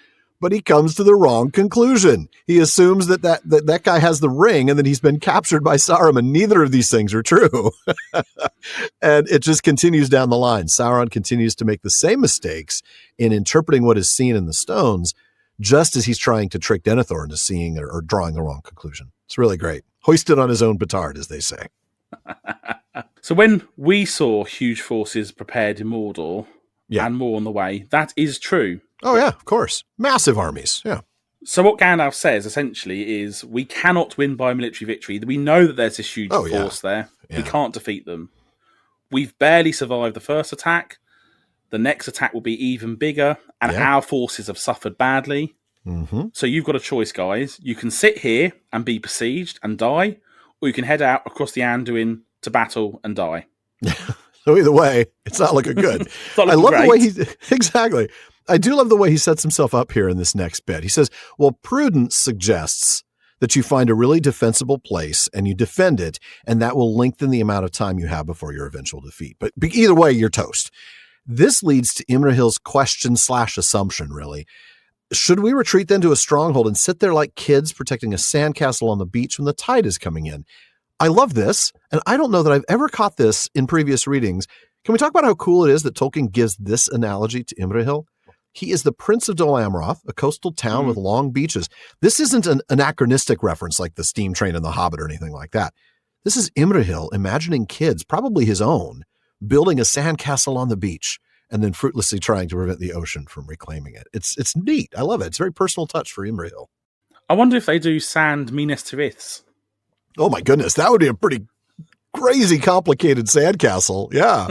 but he comes to the wrong conclusion. He assumes that guy has the ring and that he's been captured by Saruman. Neither of these things are true. And it just continues down the line. Sauron continues to make the same mistakes in interpreting what is seen in the stones, just as he's trying to trick Denethor into seeing or drawing the wrong conclusion. It's really great. Hoisted on his own petard, as they say. So when we saw huge forces prepared in Mordor and more on the way, that is true. Oh, yeah, of course. Massive armies, yeah. So what Gandalf says, essentially, is we cannot win by military victory. We know that there's this huge force there. Yeah. We can't defeat them. We've barely survived the first attack. The next attack will be even bigger, and our forces have suffered badly. Mm-hmm. So you've got a choice, guys. You can sit here and be besieged and die, or you can head out across the Anduin to battle and die. So either way, it's not looking good. I love the way exactly. I do love the way he sets himself up here in this next bit. He says, well, prudence suggests that you find a really defensible place and you defend it, and that will lengthen the amount of time you have before your eventual defeat. But either way, you're toast. This leads to Imrahil's question/assumption, really. Should we retreat then to a stronghold and sit there like kids protecting a sandcastle on the beach when the tide is coming in? I love this, and I don't know that I've ever caught this in previous readings. Can we talk about how cool it is that Tolkien gives this analogy to Imrahil? He is the Prince of Dol Amroth, a coastal town with long beaches. This isn't an anachronistic reference like the steam train in The Hobbit or anything like that. This is Imrahil imagining kids, probably his own, building a sandcastle on the beach and then fruitlessly trying to prevent the ocean from reclaiming it. It's neat. I love it. It's a very personal touch for Imrahil. I wonder if they do sand Minas Tirith. Oh my goodness, that would be a pretty crazy complicated sandcastle. Yeah.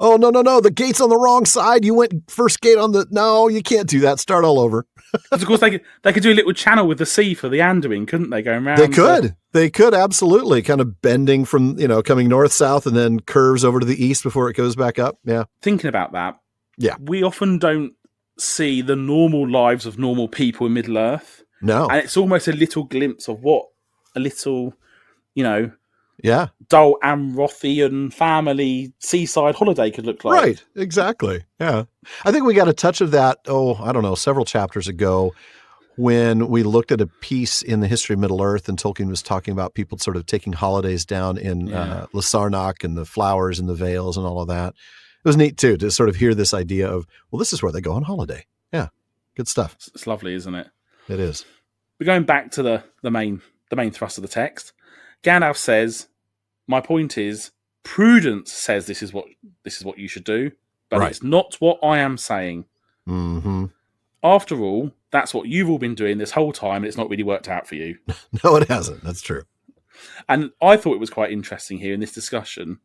Oh, no. The gate's on the wrong side. You went first gate on the... No, you can't do that. Start all over. Of course, they could do a little channel with the sea for the Anduin, couldn't they, going around? They could. They could, absolutely. Kind of bending from, coming north-south and then curves over to the east before it goes back up. Yeah. Thinking about that, we often don't see the normal lives of normal people in Middle-earth. No. And it's almost a little glimpse of what a little, Dol Amrothian family seaside holiday could look like. Right, exactly. Yeah. I think we got a touch of that, several chapters ago when we looked at a piece in the history of Middle-earth and Tolkien was talking about people sort of taking holidays down in Lasarnak and the flowers and the vales and all of that. It was neat, too, to sort of hear this idea of, well, this is where they go on holiday. Yeah, good stuff. It's lovely, isn't it? It is. We're going back to the main thrust of the text. Gandalf says, my point is, prudence says this is what you should do, but it's not what I am saying. Mm-hmm. After all, that's what you've all been doing this whole time, and it's not really worked out for you. No, it hasn't. That's true. And I thought it was quite interesting here in this discussion.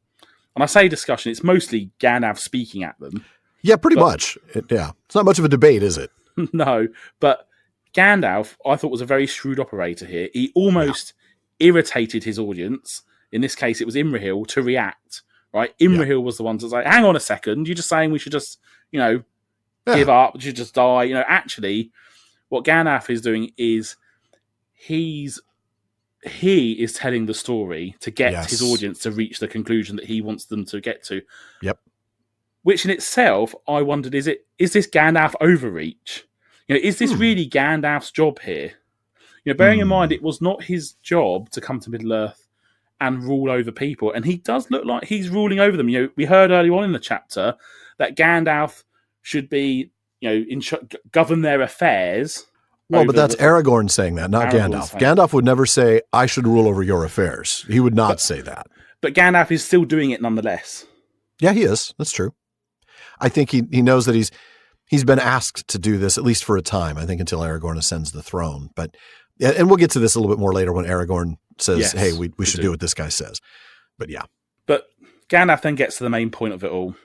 And I say discussion, it's mostly Gandalf speaking at them. Yeah, pretty much. It's not much of a debate, is it? No, but Gandalf, I thought, was a very shrewd operator here. He almost irritated his audience. In this case, it was Imrahil to react, right? Imrahil was the one to say, hang on a second, you're just saying we should just, give up, we should just die. Actually, what Gandalf is doing is he is telling the story to get his audience to reach the conclusion that he wants them to get to. Yep. Which in itself, I wondered, is this Gandalf overreach? Is this really Gandalf's job here? Bearing in mind, it was not his job to come to Middle-earth and rule over people. And he does look like he's ruling over them. We heard early on in the chapter that Gandalf should be, govern their affairs. Well, but that's Aragorn saying that, not Gandalf. Gandalf would never say, I should rule over your affairs. He would not say that. But Gandalf is still doing it nonetheless. Yeah, he is. That's true. I think he knows that he's been asked to do this, at least for a time, I think, until Aragorn ascends the throne. And we'll get to this a little bit more later when Aragorn says, hey, we should do what this guy says. But yeah. But Gandalf then gets to the main point of it all.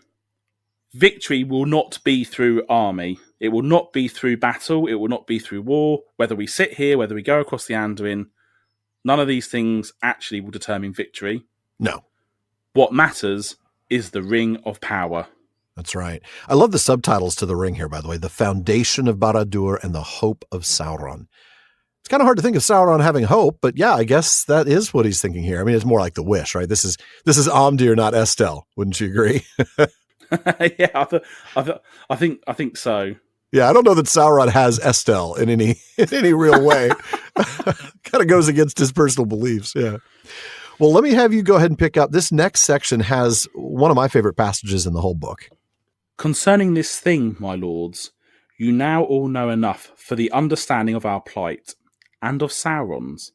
Victory will not be through army. It will not be through battle. It will not be through war. Whether we sit here, whether we go across the Anduin, none of these things actually will determine victory. No. What matters is the Ring of Power. That's right. I love the subtitles to the ring here, by the way. The Foundation of Barad-dûr and the Hope of Sauron. It's kind of hard to think of Sauron having hope, but yeah, I guess that is what he's thinking here. I mean, it's more like the wish, right? This is Amdir, not Estel. Wouldn't you agree? Yeah, I think so. Yeah, I don't know that Sauron has Estelle in any real way. Kind of goes against his personal beliefs. Yeah. Well, let me have you go ahead and pick up. This next section has one of my favorite passages in the whole book. Concerning this thing, my lords, you now all know enough for the understanding of our plight, and of Sauron's.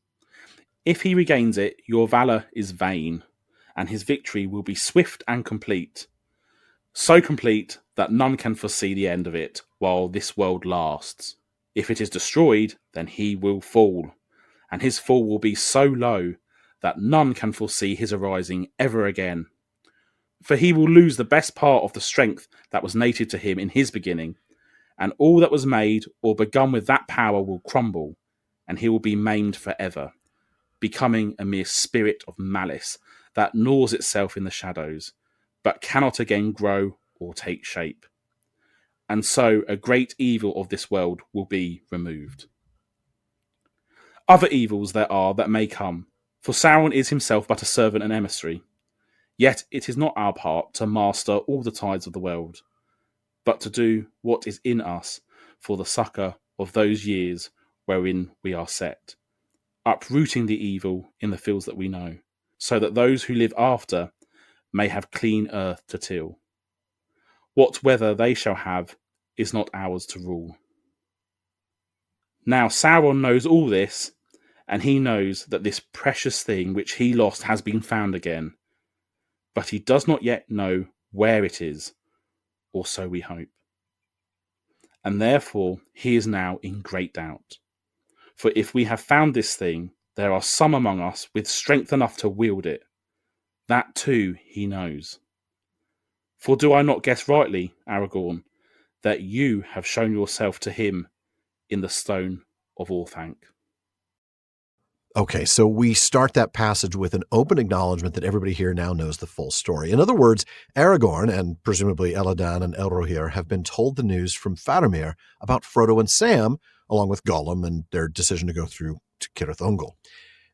If he regains it, your valour is vain, and his victory will be swift and complete. So complete that none can foresee the end of it while this world lasts. If it is destroyed, then he will fall, and his fall will be so low that none can foresee his arising ever again. For he will lose the best part of the strength that was native to him in his beginning, and all that was made or begun with that power will crumble, and he will be maimed forever, becoming a mere spirit of malice that gnaws itself in the shadows, but cannot again grow or take shape. And so a great evil of this world will be removed. Other evils there are that may come, for Sauron is himself but a servant and emissary. Yet it is not our part to master all the tides of the world, but to do what is in us for the succour of those years wherein we are set, uprooting the evil in the fields that we know, so that those who live after may have clean earth to till. What weather they shall have is not ours to rule. Now Sauron knows all this, and he knows that this precious thing which he lost has been found again, but he does not yet know where it is, or so we hope. And therefore he is now in great doubt. For if we have found this thing, there are some among us with strength enough to wield it. That too he knows. For do I not guess rightly, Aragorn, that you have shown yourself to him in the Stone of Orthanc? Okay, so we start that passage with an open acknowledgement that everybody here now knows the full story. In other words, Aragorn and presumably Elladan and Elrohir have been told the news from Faramir about Frodo and Sam, along with Gollum and their decision to go through to Cirith Ungol.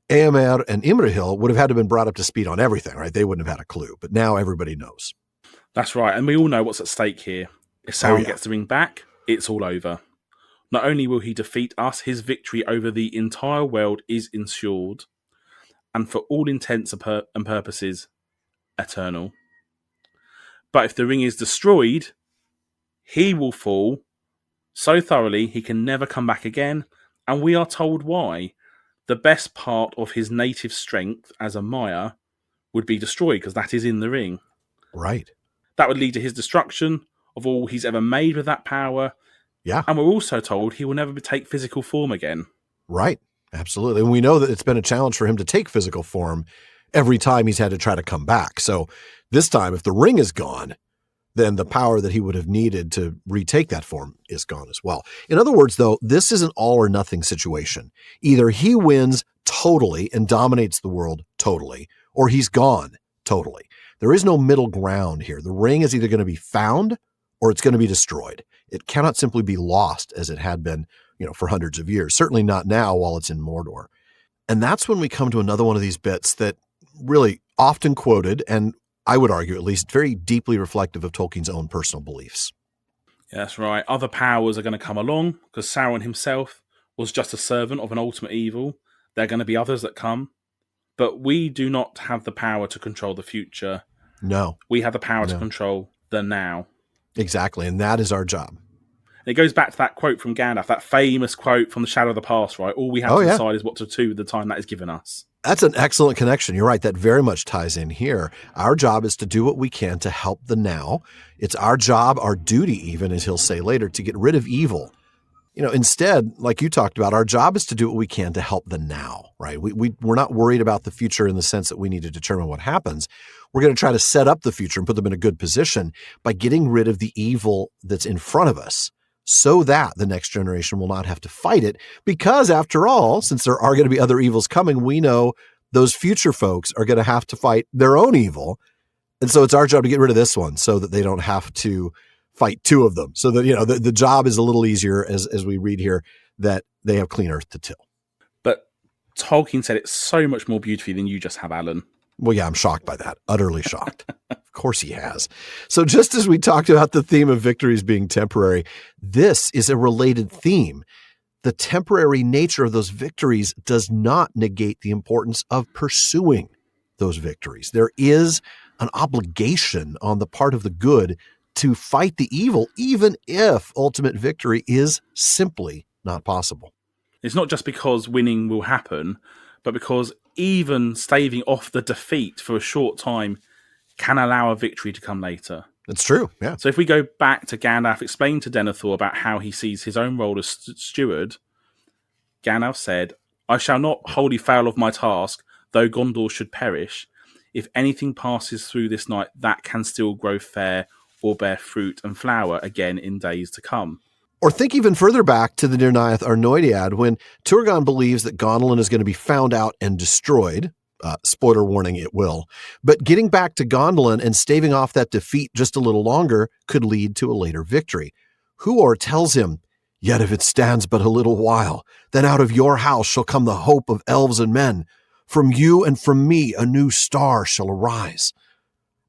Éomer and Imrahil would have had to have been brought up to speed on everything, right? They wouldn't have had a clue, but now everybody knows. That's right, and we all know what's at stake here. If Sauron gets the ring back, it's all over. Not only will he defeat us, his victory over the entire world is ensured, and for all intents and purposes, eternal. But if the ring is destroyed, he will fall so thoroughly he can never come back again, and we are told why. The best part of his native strength as a Maya would be destroyed, because that is in the ring. Right. That would lead to his destruction of all he's ever made with that power. Yeah. And we're also told he will never take physical form again. Right. Absolutely. And we know that it's been a challenge for him to take physical form every time he's had to try to come back. So this time, if the ring is gone, then the power that he would have needed to retake that form is gone as well. In other words, though, this is an all or nothing situation. Either he wins totally and dominates the world totally, or he's gone totally. There is no middle ground here. The ring is either going to be found or it's going to be destroyed. It cannot simply be lost as it had been, for hundreds of years. Certainly not now while it's in Mordor. And that's when we come to another one of these bits that really often quoted, and I would argue at least very deeply reflective of Tolkien's own personal beliefs. Yeah, that's right. Other powers are going to come along because Sauron himself was just a servant of an ultimate evil. There are going to be others that come. But we do not have the power to control the future. No. We have the power to control the now. Exactly, and that is our job. And it goes back to that quote from Gandalf, that famous quote from The Shadow of the Past, right? All we have to decide is what to do with the time that is given us. That's an excellent connection. You're right. That very much ties in here. Our job is to do what we can to help the now. It's our job, our duty even, as he'll say later, to get rid of evil. Instead, like you talked about, our job is to do what we can to help the now, right? We're not worried about the future in the sense that we need to determine what happens. We're going to try to set up the future and put them in a good position by getting rid of the evil that's in front of us so that the next generation will not have to fight it. Because after all, since there are going to be other evils coming, we know those future folks are going to have to fight their own evil. And so it's our job to get rid of this one so that they don't have to fight two of them. So that, the job is a little easier as we read here, that they have clean earth to till. But Tolkien said it so much more beautifully than you just have, Alan. Well, yeah, I'm shocked by that. Utterly shocked. Of course he has. So just as we talked about the theme of victories being temporary, this is a related theme. The temporary nature of those victories does not negate the importance of pursuing those victories. There is an obligation on the part of the good to fight the evil, even if ultimate victory is simply not possible. It's not just because winning will happen, but because even staving off the defeat for a short time can allow a victory to come later. It's true, yeah. So if we go back to Gandalf explaining to Denethor about how he sees his own role as steward, Gandalf said, "I shall not wholly fail of my task, though Gondor should perish. If anything passes through this night, that can still grow fair or bear fruit and flower again in days to come." Or think even further back to the Nirnaeth Arnoediad, when Turgon believes that Gondolin is going to be found out and destroyed. Spoiler warning, it will. But getting back to Gondolin and staving off that defeat just a little longer could lead to a later victory. Huor tells him, "Yet if it stands but a little while, then out of your house shall come the hope of elves and men. From you and from me a new star shall arise."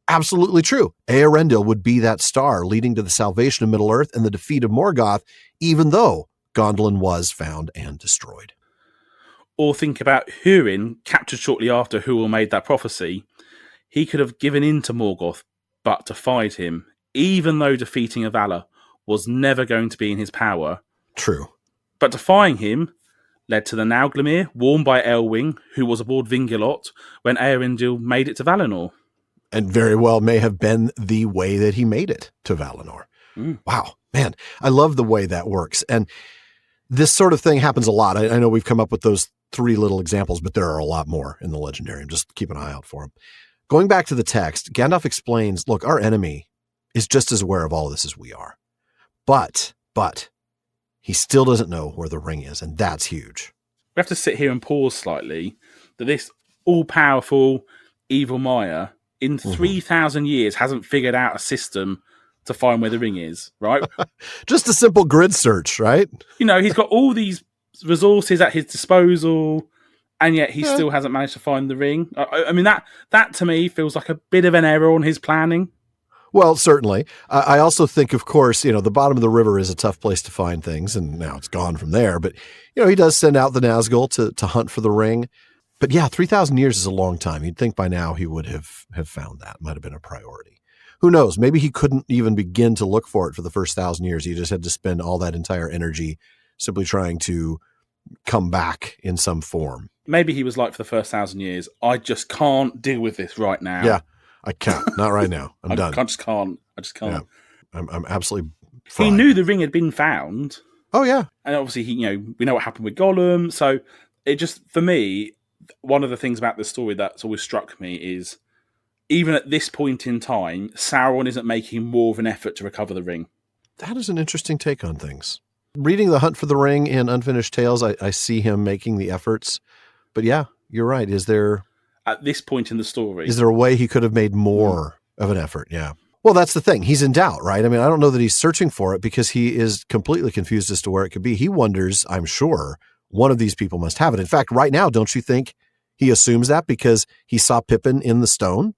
Absolutely true. Eärendil would be that star leading to the salvation of Middle-earth and the defeat of Morgoth, even though Gondolin was found and destroyed. Or think about Húrin, captured shortly after Huor made that prophecy. He could have given in to Morgoth, but defied him, even though defeating a Valar was never going to be in his power. True. But defying him led to the Nauglamir, worn by Elwing, who was aboard Vingilot when Eärendil made it to Valinor. And very well may have been the way that he made it to Valinor. Wow, man, I love the way that works. And this sort of thing happens a lot. I know we've come up with those 3 little examples, but there are a lot more in the Legendarium. Just keep an eye out for them. Going back to the text, Gandalf explains, look, our enemy is just as aware of all this as we are. But he still doesn't know where the ring is, and that's huge. We have to sit here and pause slightly that this all-powerful evil Maya in 3,000 years hasn't figured out a system to find where the ring is, right? Just a simple grid search, right? You know, he's got all these resources at his disposal, and yet he still hasn't managed to find the ring. I mean, that to me feels like a bit of an error on his planning. Well, certainly. I also think, of course, the bottom of the river is a tough place to find things, and now it's gone from there. But, he does send out the Nazgul to hunt for the ring. But yeah, 3,000 years is a long time. You'd think by now he would have found that. Might have been a priority. Who knows? Maybe he couldn't even begin to look for it for the first 1,000 years. He just had to spend all that entire energy simply trying to come back in some form. Maybe he was like, for the first 1,000 years, I just can't deal with this right now. Yeah, I can't. Not right now. I'm done. I just can't. Yeah, I'm absolutely fried. He knew the ring had been found. Oh, yeah. And obviously, we know what happened with Gollum. So it just, for me, one of the things about this story that's always struck me is, even at this point in time, Sauron isn't making more of an effort to recover the ring. That is an interesting take on things. Reading The Hunt for the Ring in Unfinished Tales, I see him making the efforts. But yeah, you're right. Is there... At this point in the story... Is there a way he could have made more of an effort? Yeah. Well, that's the thing. He's in doubt, right? I mean, I don't know that he's searching for it because he is completely confused as to where it could be. He wonders, I'm sure, one of these people must have it. In fact, right now, don't you think he assumes that because he saw Pippin in the stone?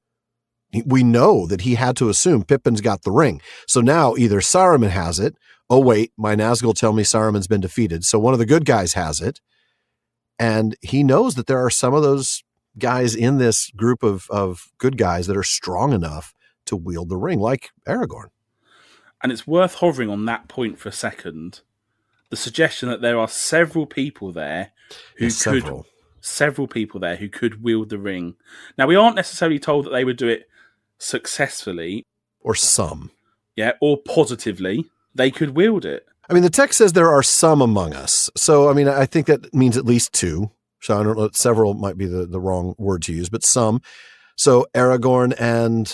We know that he had to assume Pippin's got the ring. So now either Saruman has it. Oh, wait, my Nazgul tell me Saruman's been defeated. So one of the good guys has it. And he knows that there are some of those guys in this group of good guys that are strong enough to wield the ring, like Aragorn. And it's worth hovering on that point for a second. The suggestion that there are several people there who could wield the ring. Now, we aren't necessarily told that they would do it successfully. Or some. Yeah, or positively. They could wield it. I mean, the text says there are some among us. So, I mean, I think that means at least 2. So I don't know, several might be the wrong word to use, but some. So Aragorn and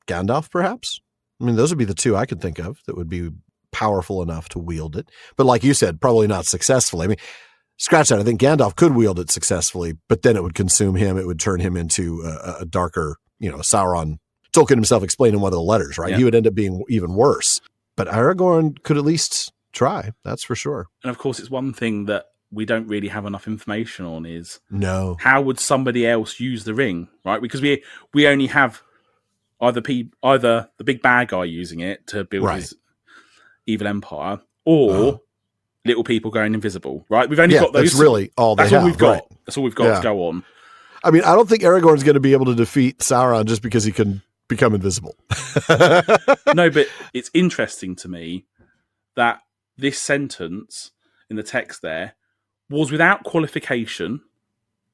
Gandalf, perhaps? I mean, those would be the 2 I could think of that would be powerful enough to wield it. But like you said, probably not successfully. I mean, scratch that. I think Gandalf could wield it successfully, but then it would consume him. It would turn him into a darker, Sauron. Tolkien himself explained in one of the letters, right? Yeah. He would end up being even worse. But Aragorn could at least try. That's for sure. And of course, it's one thing that we don't really have enough information on is how would somebody else use the ring, right? Because we only have either the big bad guy using it to build his evil empire, or little people going invisible, right? We've only got those. That's really all that's they all have. We've got. That's all we've got to go on. I mean, I don't think Aragorn's going to be able to defeat Sauron just because he can become invisible. No, but it's interesting to me that this sentence in the text there was without qualification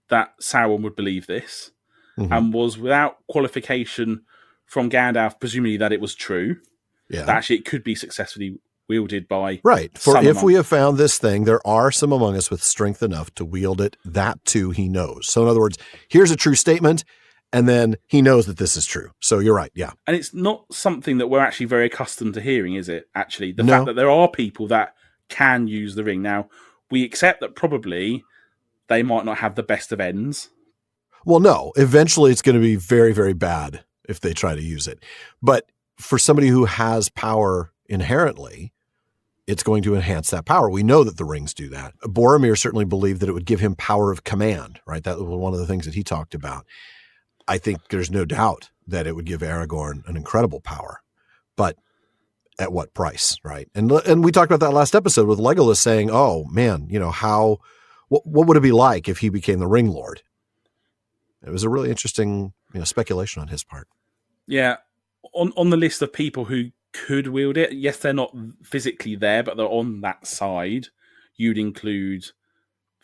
that Sauron would believe this, and was without qualification from Gandalf, presumably that it was true, that actually it could be successfully wielded by For if we have found this thing, there are some among us with strength enough to wield it. That too he knows. So in other words, here's a true statement, and then he knows that this is true. So you're right, yeah. And it's not something that we're actually very accustomed to hearing, is it, actually? The fact that there are people that can use the ring. Now, we accept that probably they might not have the best of ends. Well, no. Eventually it's going to be very, very bad if they try to use it. But for somebody who has power inherently, it's going to enhance that power. We know that the rings do that. Boromir certainly believed that it would give him power of command, right? That was one of the things that he talked about. I think there's no doubt that it would give Aragorn an incredible power, but at what price, right? And we talked about that last episode with Legolas saying, "Oh man, what would it be like if he became the Ring Lord?" It was a really interesting, speculation on his part. Yeah, on the list of people who could wield it, yes, they're not physically there, but they're on that side. You'd include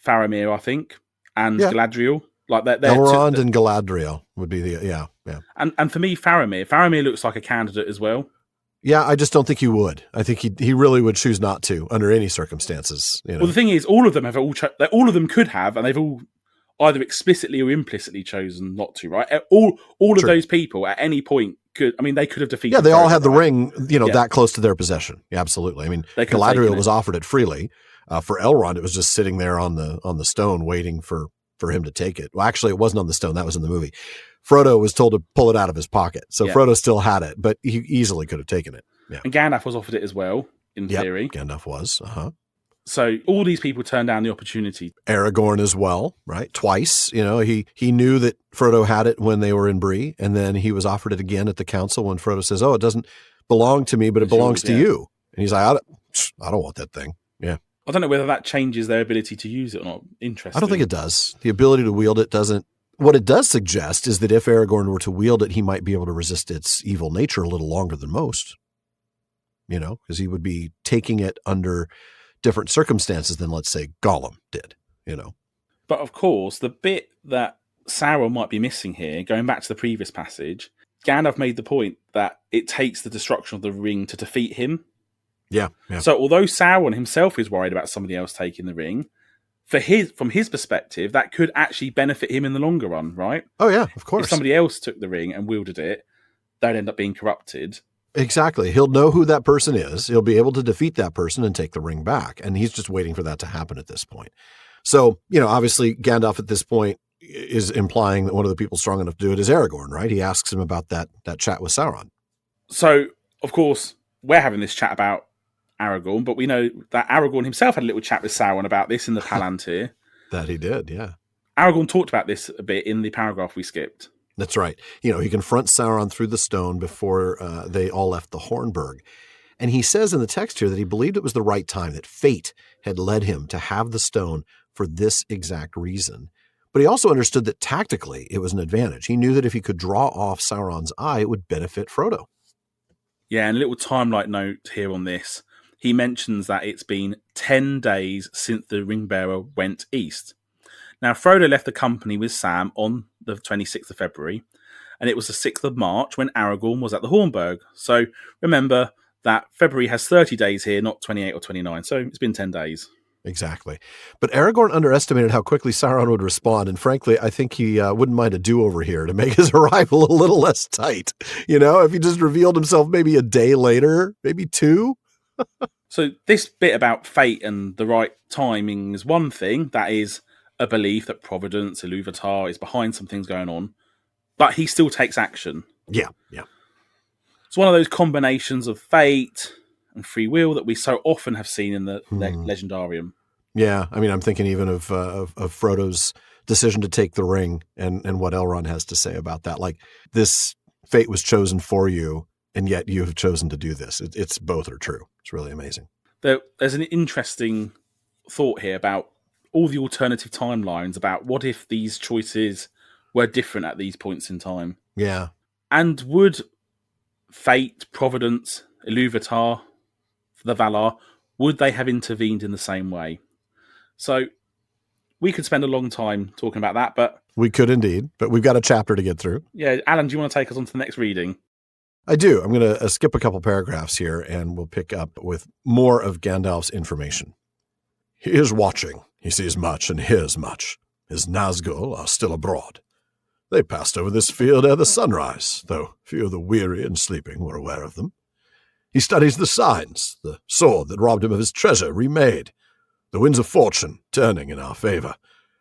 Faramir, I think, and Galadriel. Like they're Elrond and Galadriel would be the And for me, Faramir looks like a candidate as well. Yeah, I just don't think he would. I think he really would choose not to under any circumstances. Well, the thing is, all of them have all of them could have, and they've all either explicitly or implicitly chosen not to. Right? All of those people at any point could. I mean, they could have defeated. Yeah, they all had the ring. That close to their possession. Yeah, absolutely. I mean, Galadriel was offered it freely. For Elrond, it was just sitting there on the stone waiting for him to take it. Well, actually, it wasn't on the stone. That was in the movie. Frodo was told to pull it out of his pocket. So Frodo still had it, but he easily could have taken it. Yeah. And Gandalf was offered it as well, in theory. Gandalf was. So all these people turned down the opportunity. Aragorn as well, right? Twice. He knew that Frodo had it when they were in Bree, and then he was offered it again at the council when Frodo says, "Oh, it doesn't belong to me, but it belongs to you." And he's like, I don't want that thing. Yeah. I don't know whether that changes their ability to use it or not. Interesting. I don't think it does. The ability to wield it doesn't. What it does suggest is that if Aragorn were to wield it, he might be able to resist its evil nature a little longer than most. Because he would be taking it under different circumstances than, let's say, Gollum did. But of course, the bit that Sauron might be missing here, going back to the previous passage, Gandalf made the point that it takes the destruction of the ring to defeat him. Yeah. So although Sauron himself is worried about somebody else taking the ring, from his perspective, that could actually benefit him in the longer run, right? Oh yeah, of course. If somebody else took the ring and wielded it, they'd end up being corrupted. Exactly. He'll know who that person is. He'll be able to defeat that person and take the ring back. And he's just waiting for that to happen at this point. So, obviously Gandalf at this point is implying that one of the people strong enough to do it is Aragorn, right? He asks him about that chat with Sauron. So, of course, we're having this chat about Aragorn, but we know that Aragorn himself had a little chat with Sauron about this in the Palantir. That he did, yeah. Aragorn talked about this a bit in the paragraph we skipped. That's right. He confronts Sauron through the stone before they all left the Hornburg. And he says in the text here that he believed it was the right time, that fate had led him to have the stone for this exact reason. But he also understood that tactically it was an advantage. He knew that if he could draw off Sauron's eye, it would benefit Frodo. Yeah, and a little timeline note here on this. He mentions that it's been 10 days since the ring bearer went east. Now, Frodo left the company with Sam on the 26th of February, and it was the 6th of March when Aragorn was at the Hornburg. So remember that February has 30 days here, not 28 or 29. So it's been 10 days. Exactly. But Aragorn underestimated how quickly Sauron would respond. And frankly, I think he wouldn't mind a do-over here to make his arrival a little less tight. If he just revealed himself maybe a day later, maybe 2. So this bit about fate and the right timing is one thing. That is a belief that Providence, Ilúvatar, is behind some things going on. But he still takes action. Yeah. It's one of those combinations of fate and free will that we so often have seen in the Legendarium. Yeah, I mean, I'm thinking even of Frodo's decision to take the ring and what Elrond has to say about that. Like, this fate was chosen for you, and yet you have chosen to do this. It's both are true. It's really amazing. There's an interesting thought here about all the alternative timelines, about what if these choices were different at these points in time. Yeah. And would fate, Providence, Iluvatar, the Valar, would they have intervened in the same way? So we could spend a long time talking about that, but... We could indeed, but we've got a chapter to get through. Yeah, Alan, do you want to take us on to the next reading? I do. I'm going to skip a couple paragraphs here, and we'll pick up with more of Gandalf's information. He is watching. He sees much and hears much. His Nazgul are still abroad. They passed over this field ere the sunrise, though few of the weary and sleeping were aware of them. He studies the signs, the sword that robbed him of his treasure remade, the winds of fortune turning in our favor,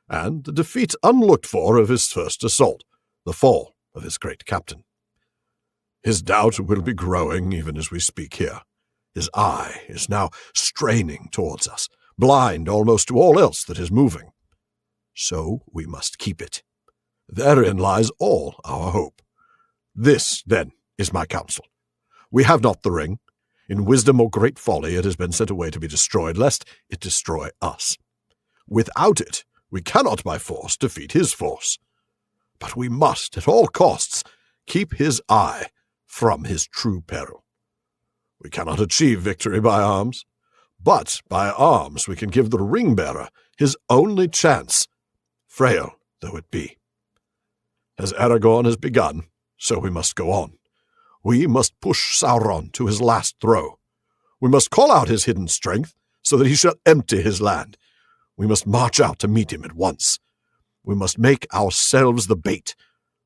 and the defeat unlooked for of his first assault, the fall of his great captain. His doubt will be growing even as we speak here. His eye is now straining towards us, blind almost to all else that is moving. So we must keep it. Therein lies all our hope. This, then, is my counsel. We have not the ring. In wisdom or great folly it has been sent away to be destroyed, lest it destroy us. Without it, we cannot by force defeat his force. But we must, at all costs, keep his eye from his true peril. We cannot achieve victory by arms, but by arms we can give the ring-bearer his only chance, frail though it be. As Aragorn has begun, so we must go on. We must push Sauron to his last throw. We must call out his hidden strength, so that he shall empty his land. We must march out to meet him at once. We must make ourselves the bait,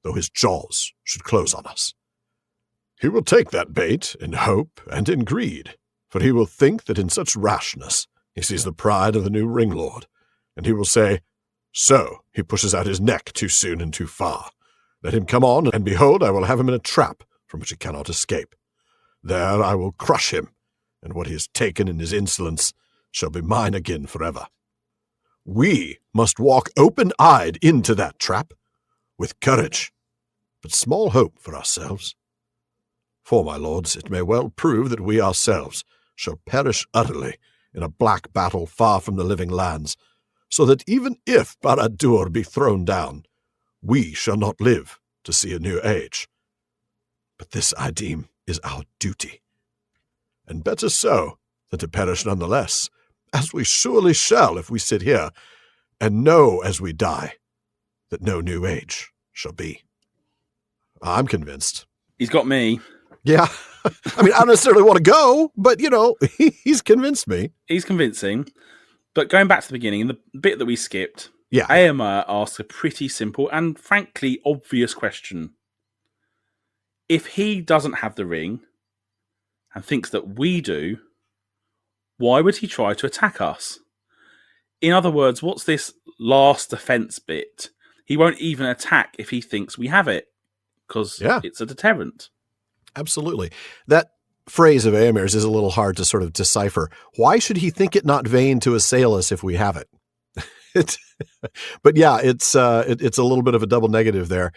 though his jaws should close on us. He will take that bait in hope and in greed, for he will think that in such rashness he sees the pride of the new ring-lord, and he will say, so he pushes out his neck too soon and too far. Let him come on, and behold, I will have him in a trap from which he cannot escape. There I will crush him, and what he has taken in his insolence shall be mine again forever. We must walk open-eyed into that trap, with courage, but small hope for ourselves. For, my lords, it may well prove that we ourselves shall perish utterly in a black battle far from the living lands, so that even if Barad-dûr be thrown down, we shall not live to see a new age. But this, I deem, is our duty. And better so than to perish none the less, as we surely shall if we sit here, and know as we die that no new age shall be. I'm convinced. He's got me. Yeah. I mean, I don't necessarily want to go, but, he's convinced me. He's convincing. But going back to the beginning, the bit that we skipped, yeah. Éomer asks a pretty simple and frankly obvious question. If he doesn't have the ring and thinks that we do, why would he try to attack us? In other words, what's this last defense bit? He won't even attack if he thinks we have it, because it's a deterrent. Absolutely. That phrase of Éomer's is a little hard to sort of decipher. Why should he think it not vain to assail us if we have it? But yeah, it's a little bit of a double negative there.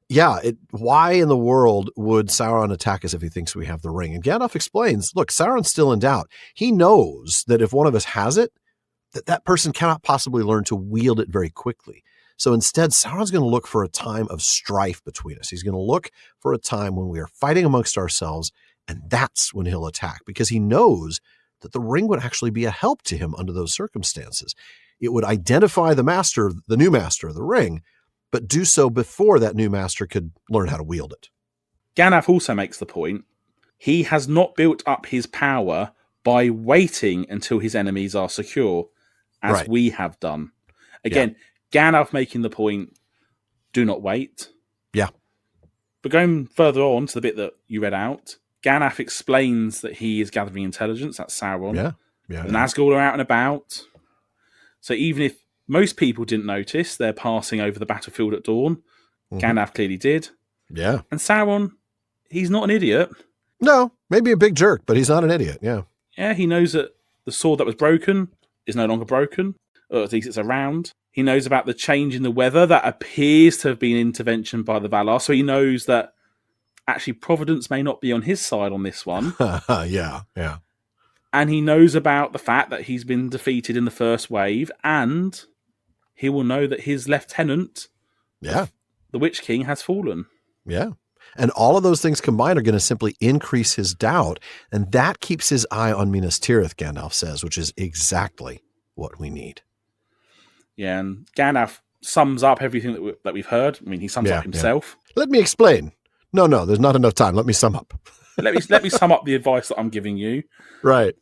Yeah, why in the world would Sauron attack us if he thinks we have the ring? And Gandalf explains, look, Sauron's still in doubt. He knows that if one of us has it, that person cannot possibly learn to wield it very quickly. So instead, Sauron's going to look for a time of strife between us. He's going to look for a time when we are fighting amongst ourselves, and that's when he'll attack, because he knows that the ring would actually be a help to him under those circumstances. It would identify the new master of the ring, but do so before that new master could learn how to wield it. Gandalf also makes the point, he has not built up his power by waiting until his enemies are secure, as we have done. Again, Gandalf making the point, do not wait. Yeah. But going further on to the bit that you read out, Gandalf explains that he is gathering intelligence, that's Sauron. Yeah. The Nazgul are out and about. So even if most people didn't notice they're passing over the battlefield at dawn, Gandalf clearly did. Yeah. And Sauron, he's not an idiot. No, maybe a big jerk, but he's not an idiot, yeah. Yeah, he knows that the sword that was broken is no longer broken, or at least it's around. He knows about the change in the weather that appears to have been intervention by the Valar, so he knows that actually Providence may not be on his side on this one. Yeah. And he knows about the fact that he's been defeated in the first wave, and he will know that his lieutenant, the Witch King, has fallen. Yeah. And all of those things combined are going to simply increase his doubt. And that keeps his eye on Minas Tirith, Gandalf says, which is exactly what we need. Yeah, and Gandalf sums up everything that we've heard. I mean, he sums up himself. Let me explain. No, there's not enough time. Let me sum up. Let me sum up the advice that I'm giving you. Right.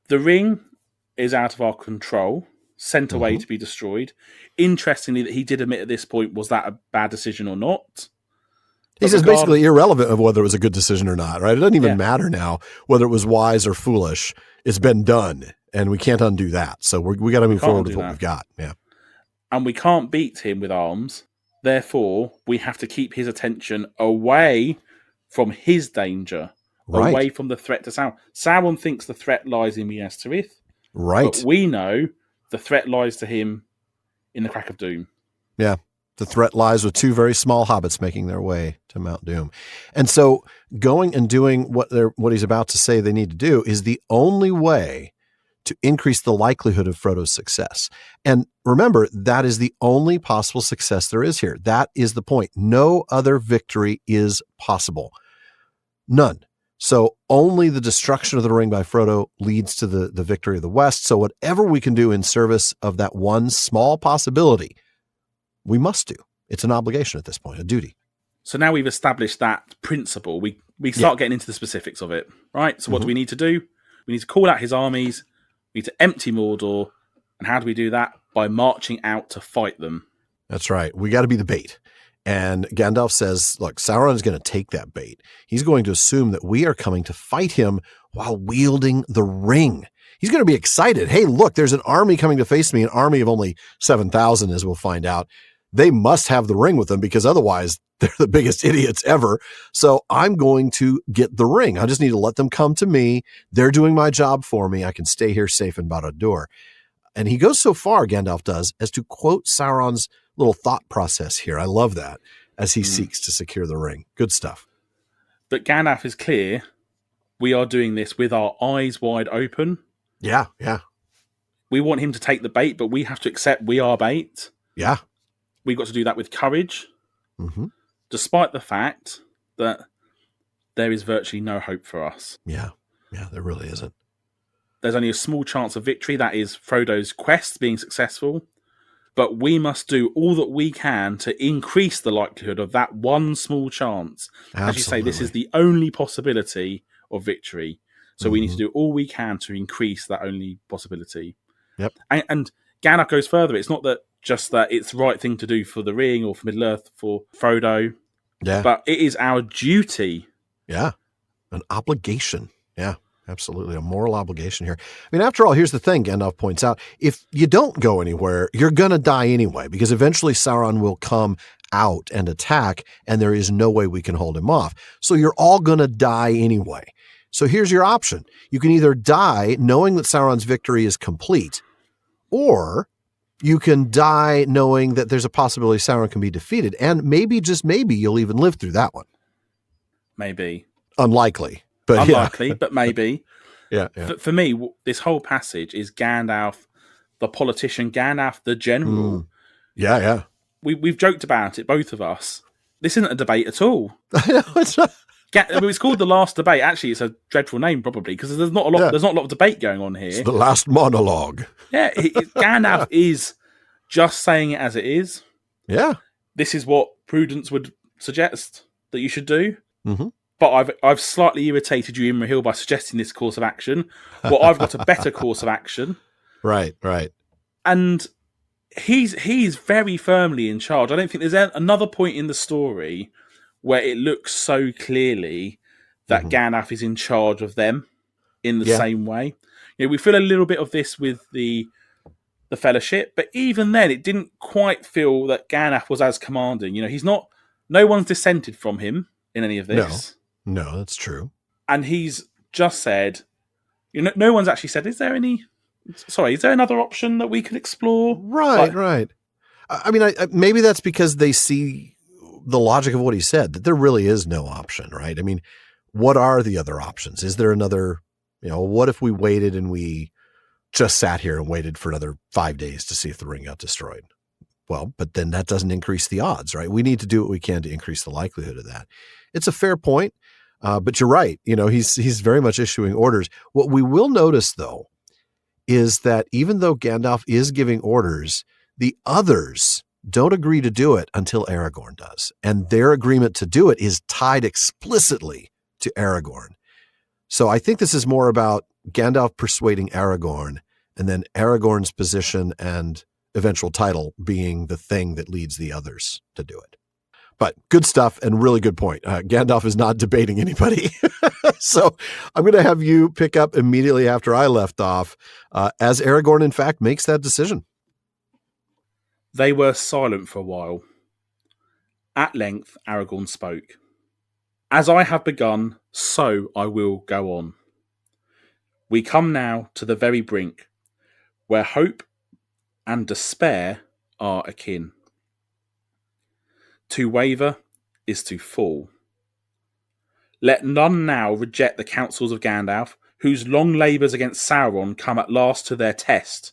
The ring is out of our control, sent away to be destroyed. Interestingly, that he did admit at this point, was that a bad decision or not? He says basically irrelevant of whether it was a good decision or not, right? It doesn't even matter now whether it was wise or foolish. It's been done, and we can't undo that. So we got to move forward with what we've got. Yeah. And we can't beat him with arms. Therefore, we have to keep his attention away from his danger, away from the threat to Sauron. Sauron thinks the threat lies in Minas Tirith. Right. But we know the threat lies to him in the Crack of Doom. Yeah. The threat lies with two very small hobbits making their way to Mount Doom. And so going and doing what he's about to say they need to do is the only way to increase the likelihood of Frodo's success. And remember, that is the only possible success there is here. That is the point. No other victory is possible. None. So only the destruction of the ring by Frodo leads to the victory of the West. So whatever we can do in service of that one small possibility, we must do. It's an obligation at this point, a duty. So now we've established that principle. We start getting into the specifics of it, right? So what do we need to do? We need to call out his armies. We need to empty Mordor. And how do we do that? By marching out to fight them. That's right. We got to be the bait. And Gandalf says, look, Sauron is going to take that bait. He's going to assume that we are coming to fight him while wielding the ring. He's going to be excited. Hey, look, there's an army coming to face me, an army of only 7,000, as we'll find out. They must have the ring with them because otherwise they're the biggest idiots ever. So I'm going to get the ring. I just need to let them come to me. They're doing my job for me. I can stay here safe in Barad-dûr. And he goes so far, Gandalf does, as to quote Sauron's little thought process here. I love that as he seeks to secure the ring. Good stuff. But Gandalf is clear. We are doing this with our eyes wide open. Yeah. We want him to take the bait, but we have to accept we are bait. Yeah. We've got to do that with courage, despite the fact that there is virtually no hope for us. Yeah, there really isn't. There's only a small chance of victory. That is Frodo's quest being successful. But we must do all that we can to increase the likelihood of that one small chance. Absolutely. As you say, this is the only possibility of victory. So we need to do all we can to increase that only possibility. Yep. And Gandalf goes further. It's not that just that it's the right thing to do for the ring or for Middle-earth, for Frodo. Yeah. But it is our duty. Yeah. An obligation. Yeah, absolutely. A moral obligation here. I mean, after all, here's the thing, Gandalf points out. If you don't go anywhere, you're going to die anyway, because eventually Sauron will come out and attack, and there is no way we can hold him off. So you're all going to die anyway. So here's your option. You can either die knowing that Sauron's victory is complete, or you can die knowing that there's a possibility Sauron can be defeated. And maybe, just maybe, you'll even live through that one. Maybe. Unlikely. But but maybe. Yeah. For me, this whole passage is Gandalf, the politician, Gandalf, the general. Yeah. We've joked about it, both of us. This isn't a debate at all. I know, it's not. It's called The Last Debate. Actually, it's a dreadful name, probably, because there's not a lot. There's not a lot of debate going on here. It's the last monologue. Yeah, Gandalf is just saying it as it is. Yeah, this is what prudence would suggest that you should do. Mm-hmm. But I've slightly irritated you, Imra Hill, by suggesting this course of action. Well, I've got a better course of action. Right. And he's very firmly in charge. I don't think there's another point in the story where it looks so clearly that Gandalf is in charge of them in the same way. You know, we feel a little bit of this with the Fellowship, but even then, it didn't quite feel that Gandalf was as commanding. You know, he's not. No one's dissented from him in any of this. No, that's true. And he's just said, you know, no one's actually said, is there any Sorry, is there another option that we could explore? Right. I mean, maybe that's because they see the logic of what he said, that there really is no option, right? I mean, what are the other options? Is there another, what if we waited and we just sat here and waited for another 5 days to see if the ring got destroyed? Well, but then that doesn't increase the odds, right? We need to do what we can to increase the likelihood of that. It's a fair point, but you're right. He's very much issuing orders. What we will notice, though, is that even though Gandalf is giving orders, the others don't agree to do it until Aragorn does. And their agreement to do it is tied explicitly to Aragorn. So I think this is more about Gandalf persuading Aragorn, and then Aragorn's position and eventual title being the thing that leads the others to do it. But good stuff and really good point. Gandalf is not debating anybody. So I'm going to have you pick up immediately after I left off, as Aragorn, in fact, makes that decision. They were silent for a while. At length, Aragorn spoke. As I have begun, so I will go on. We come now to the very brink, where hope and despair are akin. To waver is to fall. Let none now reject the counsels of Gandalf, whose long labours against Sauron come at last to their test.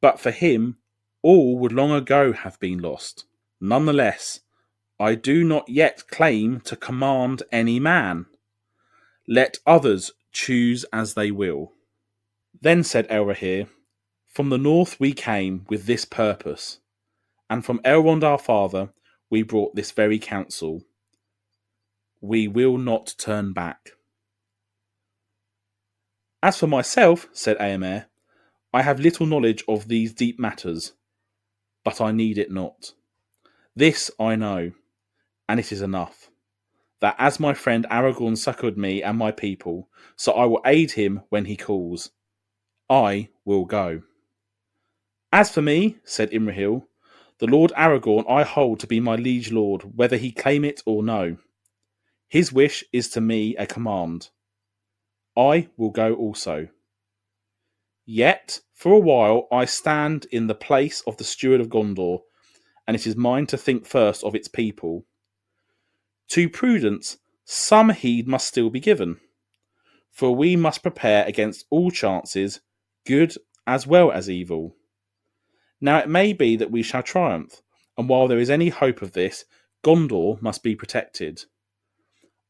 But for him, all would long ago have been lost. Nonetheless, I do not yet claim to command any man. Let others choose as they will. Then said Elrohir, from the north we came with this purpose, and from Elrond our father we brought this very counsel. We will not turn back. As for myself, said Eomer, I have little knowledge of these deep matters, but I need it not. This I know, and it is enough, that as my friend Aragorn succoured me and my people, so I will aid him when he calls. I will go. As for me, said Imrahil, the Lord Aragorn I hold to be my liege lord, whether he claim it or no. His wish is to me a command. I will go also. Yet, for a while, I stand in the place of the steward of Gondor, and it is mine to think first of its people. To prudence, some heed must still be given, for we must prepare against all chances, good as well as evil. Now it may be that we shall triumph, and while there is any hope of this, Gondor must be protected.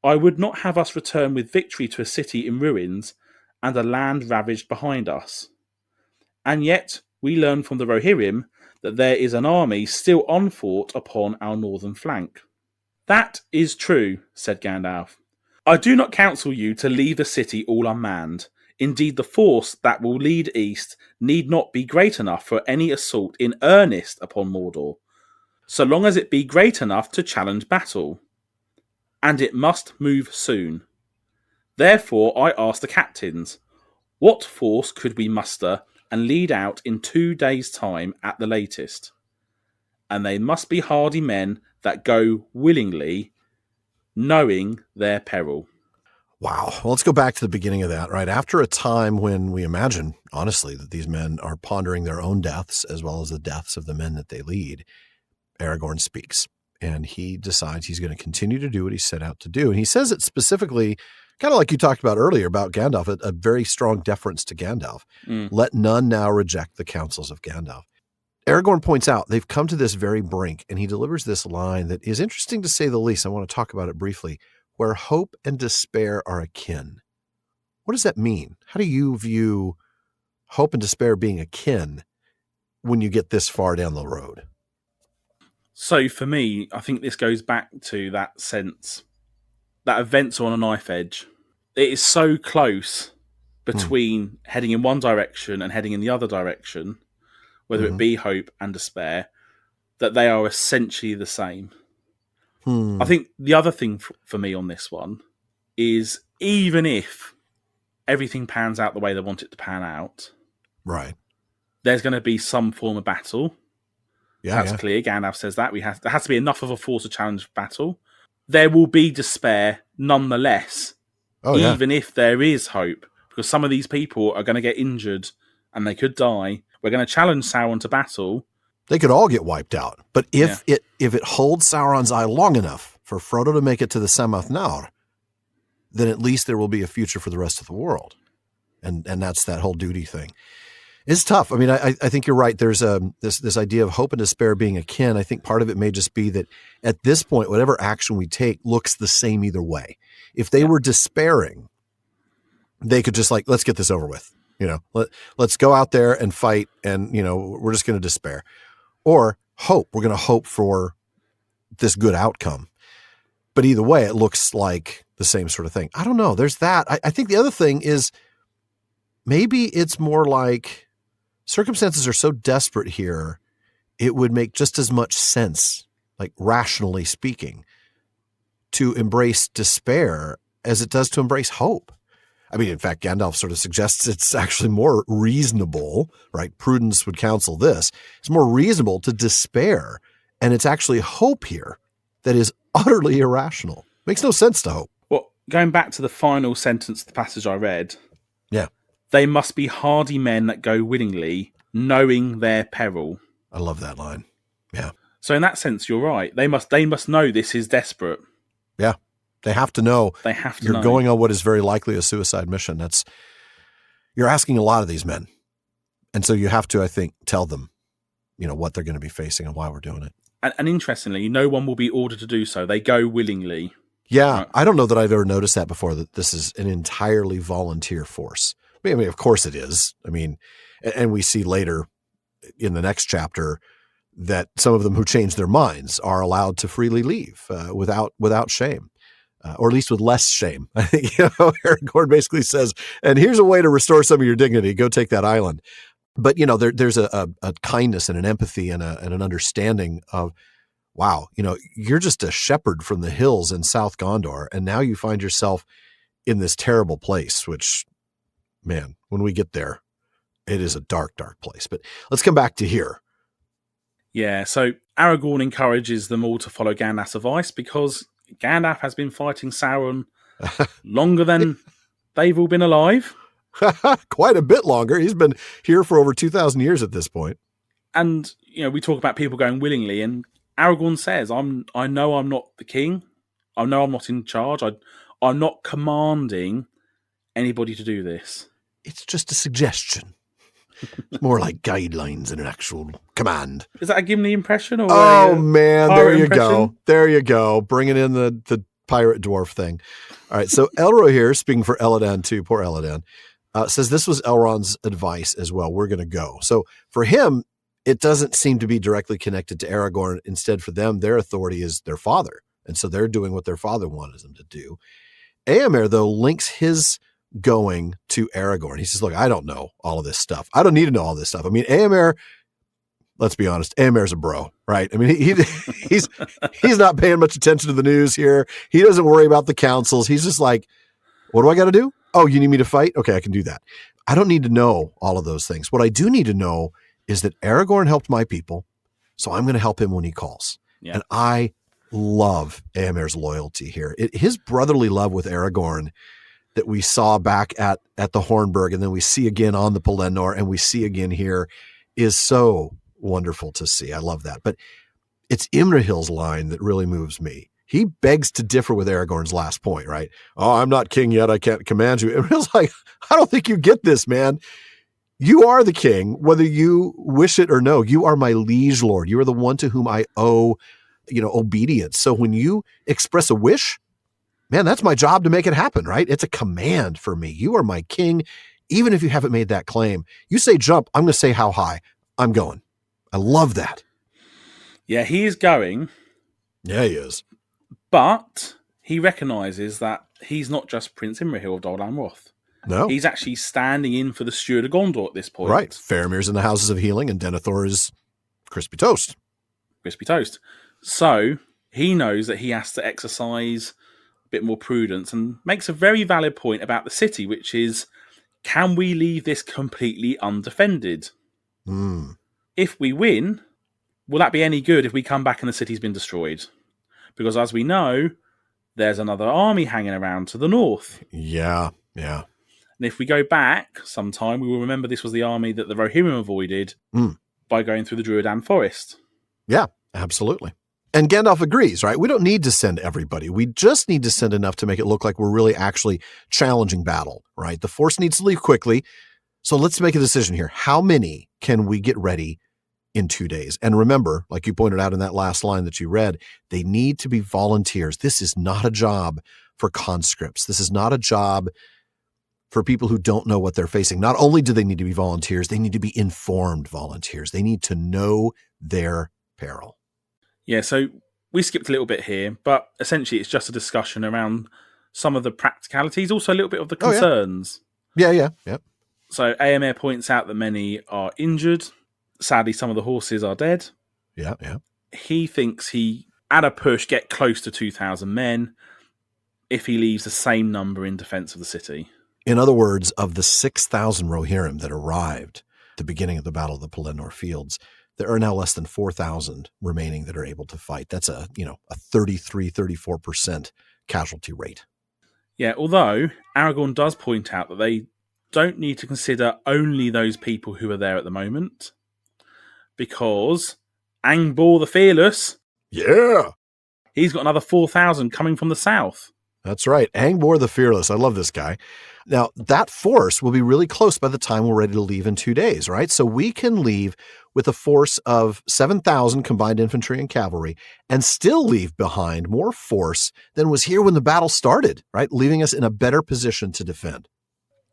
I would not have us return with victory to a city in ruins and a land ravaged behind us. And yet we learn from the Rohirrim that there is an army still unfought upon our northern flank. That is true, said Gandalf. I do not counsel you to leave the city all unmanned. Indeed, the force that will lead east need not be great enough for any assault in earnest upon Mordor, so long as it be great enough to challenge battle. And it must move soon. Therefore I ask the captains, what force could we muster and lead out in 2 days' time at the latest? And they must be hardy men that go willingly, knowing their peril. Wow. Well, let's go back to the beginning of that, right? After a time when we imagine, honestly, that these men are pondering their own deaths as well as the deaths of the men that they lead, Aragorn speaks, and he decides he's going to continue to do what he set out to do. And he says it specifically, kind of like you talked about earlier about Gandalf, a very strong deference to Gandalf. Let none now reject the counsels of Gandalf. Aragorn points out they've come to this very brink, and he delivers this line that is interesting to say the least. I want to talk about it briefly. Where hope and despair are akin. What does that mean? How do you view hope and despair being akin when you get this far down the road? So for me, I think this goes back to that sense that events are on a knife edge. It is so close between heading in one direction and heading in the other direction, whether it be hope and despair, that they are essentially the same. I think the other thing for me on this one is even if everything pans out the way they want it to pan out, right? There's going to be some form of battle. That's clear. Gandalf says that there has to be enough of a force to challenge battle. There will be despair nonetheless, even if there is hope, because some of these people are going to get injured and they could die. We're going to challenge Sauron to battle. They could all get wiped out. But if it holds Sauron's eye long enough for Frodo to make it to the Samath Naur, then at least there will be a future for the rest of the world. And that's that whole duty thing. It's tough. I mean, I think you're right. There's this idea of hope and despair being akin. I think part of it may just be that at this point, whatever action we take looks the same either way. If they were despairing, they could just let's get this over with. Let's go out there and fight, and we're just going to despair. Or hope. We're going to hope for this good outcome. But either way, it looks like the same sort of thing. I don't know. There's that. I think the other thing is maybe it's more like circumstances are so desperate here, it would make just as much sense, like rationally speaking, to embrace despair as it does to embrace hope. I mean, in fact, Gandalf sort of suggests it's actually more reasonable, right? Prudence would counsel this. It's more reasonable to despair. And it's actually hope here that is utterly irrational. Makes no sense to hope. Well, going back to the final sentence of the passage I read. Yeah. They must be hardy men that go willingly, knowing their peril. I love that line. Yeah. So in that sense, you're right. They must know this is desperate. Yeah. They have to know. They have to you're know. going on what is very likely a suicide mission. You're asking a lot of these men. And so you have to, I think, tell them, what they're going to be facing and why we're doing it. And interestingly, no one will be ordered to do so. They go willingly. Yeah. Right. I don't know that I've ever noticed that before, that this is an entirely volunteer force. I mean, of course it is. I mean, and we see later in the next chapter that some of them who change their minds are allowed to freely leave without shame. Or at least with less shame. I think, Aragorn basically says, and here's a way to restore some of your dignity. Go take that island. But, there's a kindness and an empathy and an understanding of, wow, you're just a shepherd from the hills in South Gondor. And now you find yourself in this terrible place, which, man, when we get there, it is a dark, dark place. But let's come back to here. Yeah, so Aragorn encourages them all to follow Gandalf's advice because Gandalf has been fighting Sauron longer than they've all been alive. Quite a bit longer. He's been here for over 2,000 years at this point. And, we talk about people going willingly, and Aragorn says, I know I'm not the king. I know I'm not in charge. I'm not commanding anybody to do this. It's just a suggestion. It's more like guidelines than an actual command. Is that a Gimli impression? Or man, there you go. There you go. Bringing in the pirate dwarf thing. All right, so Elro here, speaking for Elladan too, poor Elladan, says this was Elrond's advice as well. We're going to go. So for him, it doesn't seem to be directly connected to Aragorn. Instead, for them, their authority is their father. And so they're doing what their father wanted them to do. Éomer, though, links his going to Aragorn. He says, look, I don't know all of this stuff. I don't need to know all this stuff. I mean, Éomer, let's be honest, Éomer's a bro, right? I mean, he's not paying much attention to the news here. He doesn't worry about the councils. He's just like, what do I got to do? Oh, you need me to fight? Okay, I can do that. I don't need to know all of those things. What I do need to know is that Aragorn helped my people, so I'm going to help him when he calls. Yeah. And I love Éomer's loyalty here. His brotherly love with Aragorn that we saw back at the Hornburg, and then we see again on the Pelennor, and we see again here, is so wonderful to see. I love that. But it's Imrahil's line that really moves me. He begs to differ with Aragorn's last point, right? Oh, I'm not king yet. I can't command you. Imrahil's like, I don't think you get this, man. You are the king, whether you wish it or no. You are my liege lord. You are the one to whom I owe, obedience. So when you express a wish, man, that's my job to make it happen, right? It's a command for me. You are my king, even if you haven't made that claim. You say jump, I'm going to say how high. I'm going. I love that. Yeah, he is going. Yeah, he is. But he recognises that he's not just Prince Imrahil of Dol Amroth. No. He's actually standing in for the Steward of Gondor at this point. Right. Faramir's in the Houses of Healing, and Denethor is crispy toast. Crispy toast. So he knows that he has to exercise a bit more prudence and makes a very valid point about the city, which is, can we leave this completely undefended? If we win, will that be any good if we come back and the city's been destroyed? Because as we know, there's another army hanging around to the north. Yeah, yeah. And if we go back sometime, we will remember this was the army that the Rohirrim avoided by going through the Druidan forest. Yeah, absolutely. And Gandalf agrees, right? We don't need to send everybody. We just need to send enough to make it look like we're really actually challenging battle, right? The force needs to leave quickly. So let's make a decision here. How many can we get ready in 2 days? And remember, like you pointed out in that last line that you read, they need to be volunteers. This is not a job for conscripts. This is not a job for people who don't know what they're facing. Not only do they need to be volunteers, they need to be informed volunteers. They need to know their peril. Yeah, so we skipped a little bit here, but essentially it's just a discussion around some of the practicalities, also a little bit of the concerns. Yeah. So AMR points out that many are injured. Sadly, some of the horses are dead. Yeah. He thinks he, at a push, get close to 2,000 men if he leaves the same number in defense of the city. In other words, of the 6,000 Rohirrim that arrived at the beginning of the Battle of the Pelennor Fields, there are now less than 4,000 remaining that are able to fight. That's a 33-34% casualty rate. Yeah, although Aragorn does point out that they don't need to consider only those people who are there at the moment, because Angbor the Fearless, he's got another 4,000 coming from the south. That's right. Angbor the Fearless. I love this guy. Now, that force will be really close by the time we're ready to leave in 2 days, right? So we can leave with a force of 7,000 combined infantry and cavalry and still leave behind more force than was here when the battle started, right? Leaving us in a better position to defend.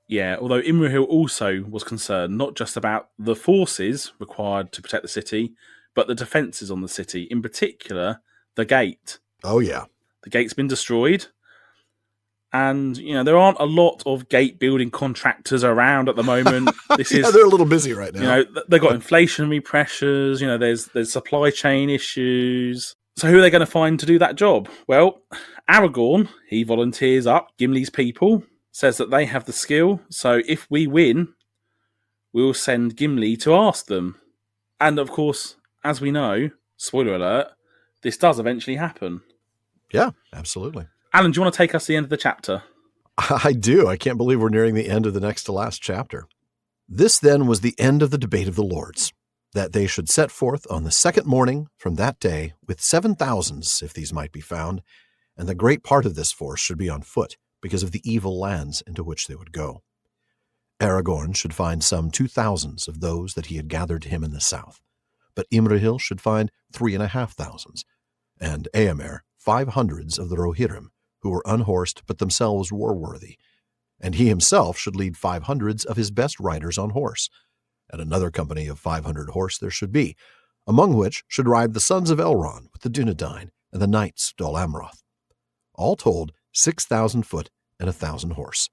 Yeah, although Imrahil also was concerned not just about the forces required to protect the city, but the defences on the city, in particular, the gate. Oh, yeah. The gate's been destroyed. And, there aren't a lot of gate building contractors around at the moment. They're a little busy right now. They've got inflationary pressures, there's supply chain issues. So who are they going to find to do that job? Well, Aragorn, he volunteers up, Gimli's people, says that they have the skill. So if we win, we'll send Gimli to ask them. And of course, as we know, spoiler alert, this does eventually happen. Yeah, absolutely. Alan, do you want to take us to the end of the chapter? I do. I can't believe we're nearing the end of the next to last chapter. This then was the end of the debate of the lords, that they should set forth on the second morning from that day with 7,000, if these might be found, and the great part of this force should be on foot because of the evil lands into which they would go. Aragorn should find some 2,000 of those that he had gathered to him in the south, but Imrahil should find 3,500, and Eomer 500 of the Rohirrim, who were unhorsed but themselves war-worthy, and he himself should lead 500 of his best riders on horse, and another company of 500 horse there should be, among which should ride the sons of Elrond with the Dunedain and the knights of Dol Amroth. All told, 6,000 foot and 1,000 horse.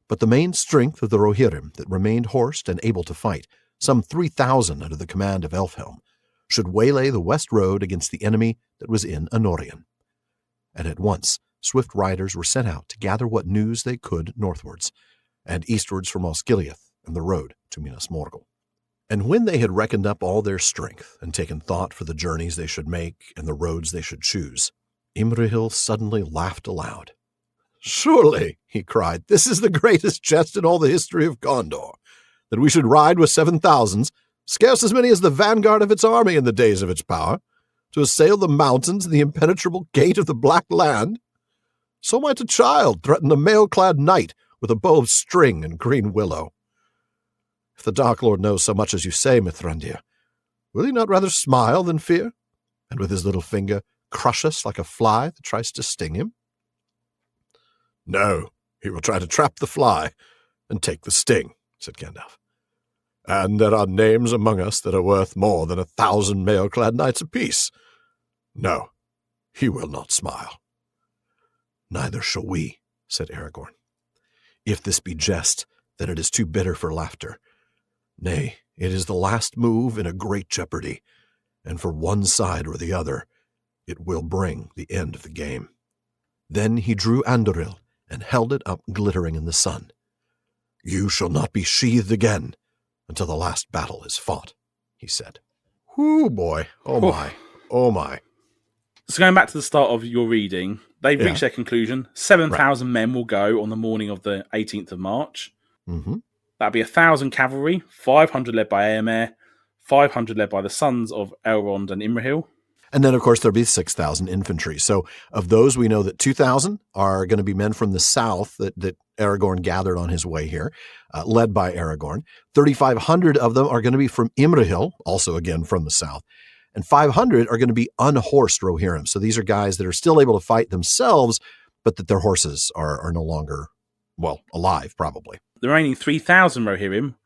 But the main strength of the Rohirrim that remained horsed and able to fight, some 3,000 under the command of Elfhelm, should waylay the west road against the enemy that was in Anorion. And at once swift riders were sent out to gather what news they could northwards, and eastwards from Osgiliath and the road to Minas Morgul. And when they had reckoned up all their strength and taken thought for the journeys they should make and the roads they should choose, Imrahil suddenly laughed aloud. "Surely," he cried, "this is the greatest jest in all the history of Gondor, that we should ride with 7,000, scarce as many as the vanguard of its army in the days of its power, to assail the mountains and the impenetrable gate of the Black Land. So might a child threaten a mail-clad knight with a bow of string and green willow. If the Dark Lord knows so much as you say, Mithrandir, will he not rather smile than fear, and with his little finger crush us like a fly that tries to sting him?" "No, he will try to trap the fly and take the sting," said Gandalf. "And there are names among us that are worth more than 1,000 mail-clad knights apiece. No, he will not smile." "Neither shall we," said Aragorn. "If this be jest, then it is too bitter for laughter. Nay, it is the last move in a great jeopardy, and for one side or the other, it will bring the end of the game." Then he drew Anduril and held it up glittering in the sun. "You shall not be sheathed again until the last battle is fought," he said. Whoo, boy. Oh, my. Oh, my. So going back to the start of your reading, they've reached their conclusion. 7,000 men will go on the morning of the 18th of March. Mm-hmm. That'd be 1,000 cavalry, 500 led by Éomer, 500 led by the sons of Elrond and Imrahil. And then, of course, there'll be 6,000 infantry. So of those, we know that 2,000 are going to be men from the south that Aragorn gathered on his way here, led by Aragorn. 3,500 of them are going to be from Imrahil, also again from the south. And 500 are going to be unhorsed Rohirrim. So these are guys that are still able to fight themselves, but that their horses are no longer, well, alive, probably. The remaining 3,000 Rohirrim,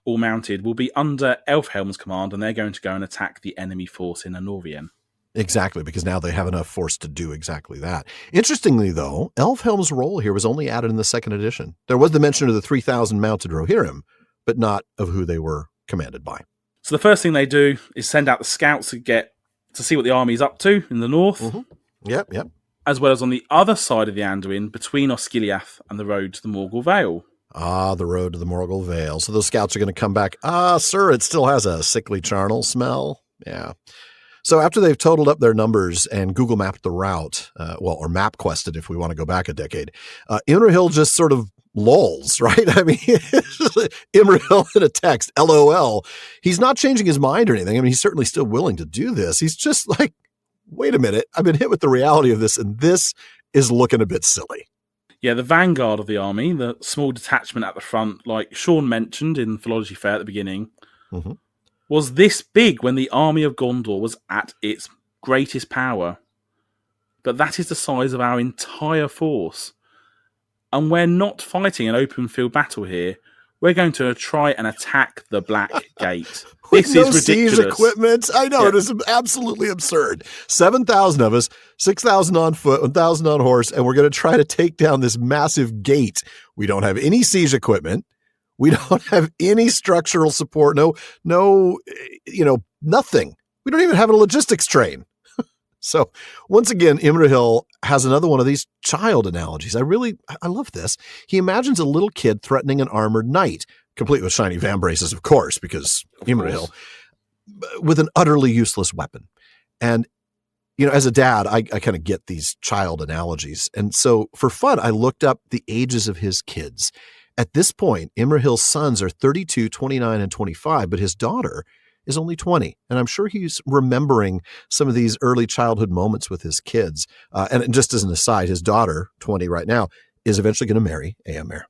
all mounted, will be under Elfhelm's command, and they're going to go and attack the enemy force in Anorvien. Exactly, because now they have enough force to do exactly that. Interestingly, though, Elfhelm's role here was only added in the second edition. There was the mention of the 3,000 mounted Rohirrim, but not of who they were commanded by. So the first thing they do is send out the scouts to see what the army's up to in the north. Mm-hmm. Yep. As well as on the other side of the Anduin, between Osgiliath and the road to the Morgul Vale. Ah, the road to the Morgul Vale. So those scouts are going to come back. Sir, it still has a sickly charnel smell. Yeah. So after they've totaled up their numbers and Google mapped the route, or map quested if we want to go back a decade, Imrahil just sort of lulls, right? I mean, Imrahil in a text, LOL. He's not changing his mind or anything. I mean, he's certainly still willing to do this. He's just like, wait a minute, I've been hit with the reality of this, and this is looking a bit silly. Yeah, the vanguard of the army, the small detachment at the front, like Shawn mentioned in Philology Fair at the beginning, was this big when the army of Gondor was at its greatest power. But that is the size of our entire force. And we're not fighting an open field battle here. We're going to try and attack the Black Gate. This is ridiculous. Siege equipment. I know, It is absolutely absurd. 7,000 of us, 6,000 on foot, 1,000 on horse, and we're going to try to take down this massive gate. We don't have any siege equipment. We don't have any structural support. No, nothing. We don't even have a logistics train. So once again, Imrahil has another one of these child analogies. I love this. He imagines a little kid threatening an armored knight, complete with shiny vambraces, of course, because Imrahil, with an utterly useless weapon. And, as a dad, I kind of get these child analogies. And so for fun, I looked up the ages of his kids. At this point, Imrahil's sons are 32, 29, and 25, but his daughter is only 20. And I'm sure he's remembering some of these early childhood moments with his kids. And just as an aside, his daughter, 20 right now, is eventually going to marry Éomer.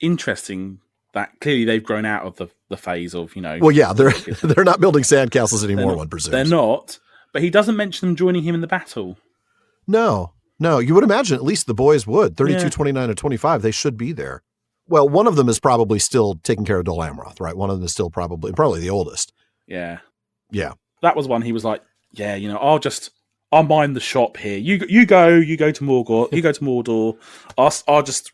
Interesting that clearly they've grown out of the phase of, Well, yeah, they're not building sandcastles anymore, one presumes. They're not, but he doesn't mention them joining him in the battle. No, you would imagine at least the boys would. 32, 29, and 25, they should be there. Well, one of them is probably still taking care of Dol Amroth, right? One of them is still probably the oldest. Yeah. Yeah. That was one he was like, yeah, I'll mind the shop here. You go to Morgul, you go to Mordor. I'll just,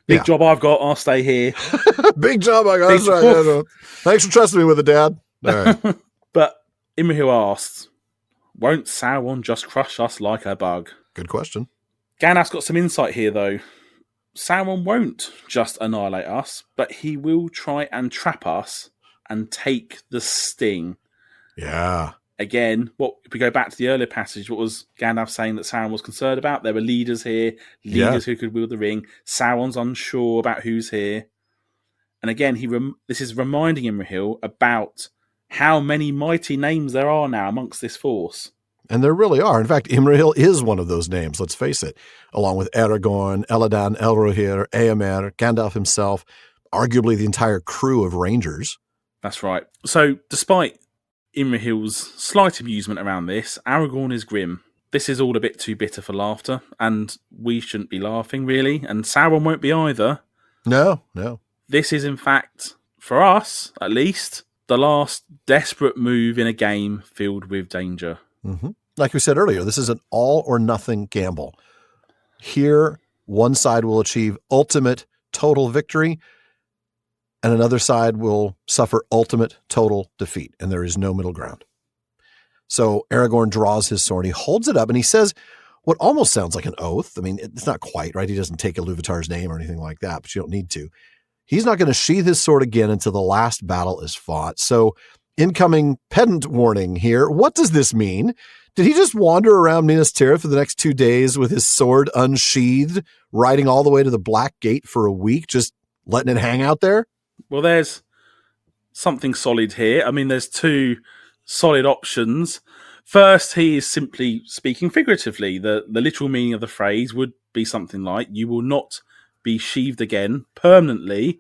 big job I've got, I'll stay here. Big job I got. That's right. Yeah, thanks for trusting me with it, Dad. All right. But Imrahil asks, won't Sauron just crush us like a bug? Good question. Gandalf's got some insight here, though. Sauron won't just annihilate us, but he will try and trap us and take the sting. Yeah. Again, if we go back to the earlier passage, what was Gandalf saying that Sauron was concerned about? There were leaders here, who could wield the ring. Sauron's unsure about who's here. And again, this is reminding Imrahil about how many mighty names there are now amongst this force. And there really are. In fact, Imrahil is one of those names, let's face it, along with Aragorn, Elladan, Elrohir, Éomer, Gandalf himself, arguably the entire crew of rangers. That's right. So, despite Imrahil's slight amusement around this, Aragorn is grim. This is all a bit too bitter for laughter, and we shouldn't be laughing, really, and Sauron won't be either. No. This is, in fact, for us, at least, the last desperate move in a game filled with danger. Mm-hmm. Like we said earlier, this is an all-or-nothing gamble. Here, one side will achieve ultimate, total victory, and another side will suffer ultimate, total defeat, and there is no middle ground. So Aragorn draws his sword, he holds it up, and he says what almost sounds like an oath. I mean, it's not quite, right? He doesn't take Iluvatar's name or anything like that, but you don't need to. He's not going to sheath his sword again until the last battle is fought. So incoming pedant warning here. What does this mean? Did he just wander around Minas Tirith for the next 2 days with his sword unsheathed, riding all the way to the Black Gate for a week, just letting it hang out there? Well, there's something solid here. I mean, there's two solid options. First, he is simply speaking figuratively. The literal meaning of the phrase would be something like, you will not be sheathed again permanently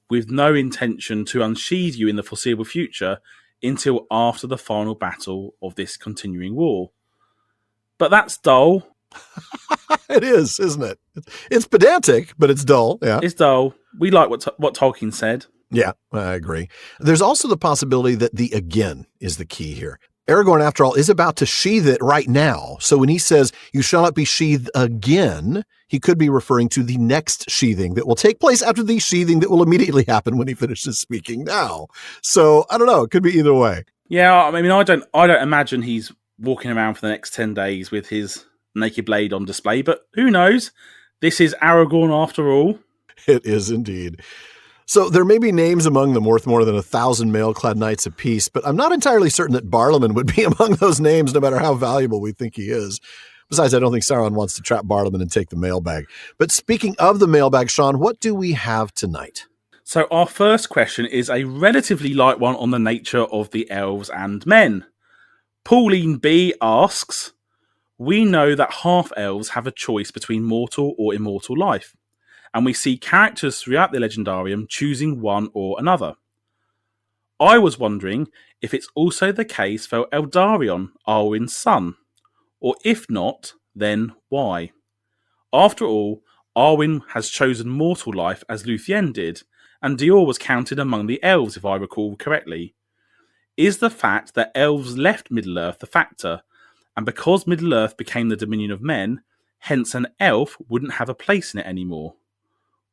with no intention to unsheathe you in the foreseeable future until after the final battle of this continuing war. But that's dull. It is, isn't it? It's pedantic, but it's dull. Yeah, It's dull. We like what Tolkien said. Yeah, I agree. There's also the possibility that the again is the key here. Aragorn, after all, is about to sheathe it right now. So when he says, you shall not be sheathed again, he could be referring to the next sheathing that will take place after the sheathing that will immediately happen when he finishes speaking now. So I don't know. It could be either way. Yeah, I mean, I don't imagine he's walking around for the next 10 days with his naked blade on display, but who knows? This is Aragorn after all. It is indeed. So there may be names among them worth more than 1,000 mail-clad knights apiece, but I'm not entirely certain that Barliman would be among those names, no matter how valuable we think he is. Besides, I don't think Sauron wants to trap Barliman and take the mailbag. But speaking of the mailbag, Shawn, what do we have tonight? So our first question is a relatively light one on the nature of the elves and men. Pauline B asks, we know that half-elves have a choice between mortal or immortal life, and we see characters throughout the Legendarium choosing one or another. I was wondering if it's also the case for Eldarion, Arwen's son, or if not, then why? After all, Arwen has chosen mortal life as Luthien did, and Dior was counted among the elves if I recall correctly. Is the fact that elves left Middle-earth a factor, and because Middle-earth became the dominion of men, hence an elf wouldn't have a place in it anymore?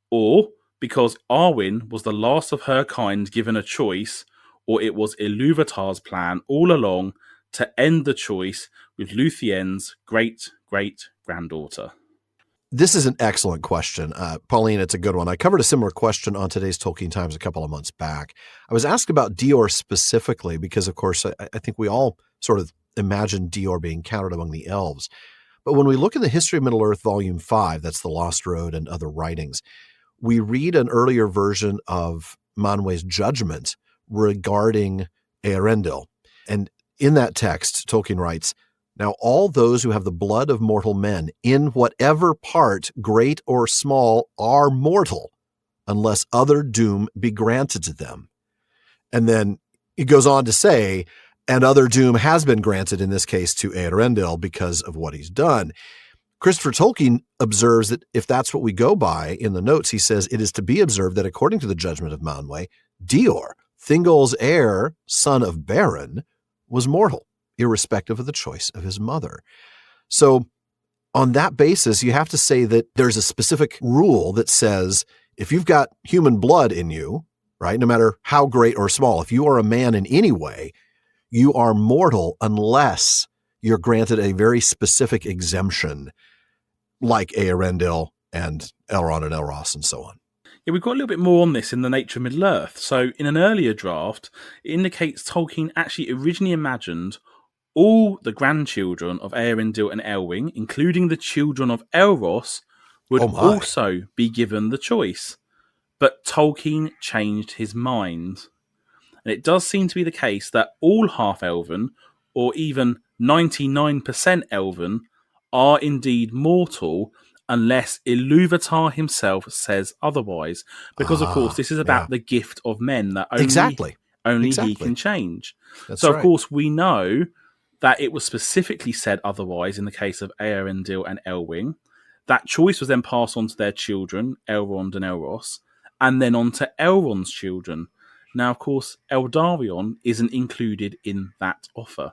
Or because Arwen was the last of her kind given a choice, or it was Ilúvatar's plan all along to end the choice with Luthien's great-great-granddaughter? This is an excellent question. Pauline, it's a good one. I covered a similar question on today's Tolkien Times a couple of months back. I was asked about Dior specifically because, of course, I think we all sort of imagine Dior being counted among the elves. But when we look in the History of Middle-earth, Volume 5, that's The Lost Road and Other Writings, we read an earlier version of Manwë's judgment regarding Eärendil. And in that text, Tolkien writes, now all those who have the blood of mortal men, in whatever part, great or small, are mortal, unless other doom be granted to them. And then he goes on to say, and other doom has been granted in this case to Eärendil because of what he's done. Christopher Tolkien observes that if that's what we go by in the notes, he says it is to be observed that according to the judgment of Manwë, Dior, Thingol's heir, son of Beren, was mortal, irrespective of the choice of his mother. So on that basis, you have to say that there's a specific rule that says if you've got human blood in you, right, no matter how great or small, if you are a man in any way, you are mortal unless you're granted a very specific exemption like Eärendil and Elrond and Elros and so on. Yeah, we've got a little bit more on this in The Nature of Middle-earth. So in an earlier draft, it indicates Tolkien actually originally imagined all the grandchildren of Eärendil and Elwing, including the children of Elros, would also be given the choice. But Tolkien changed his mind. And it does seem to be the case that all half-elven, or even 99% elven, are indeed mortal unless Ilúvatar himself says otherwise. Because, of course, this is about the gift of men that only he can change. That's so, right. Of course, we know that it was specifically said otherwise in the case of Eärendil and Elwing. That choice was then passed on to their children, Elrond and Elros, and then on to Elrond's children. Now, of course, Eldarion isn't included in that offer.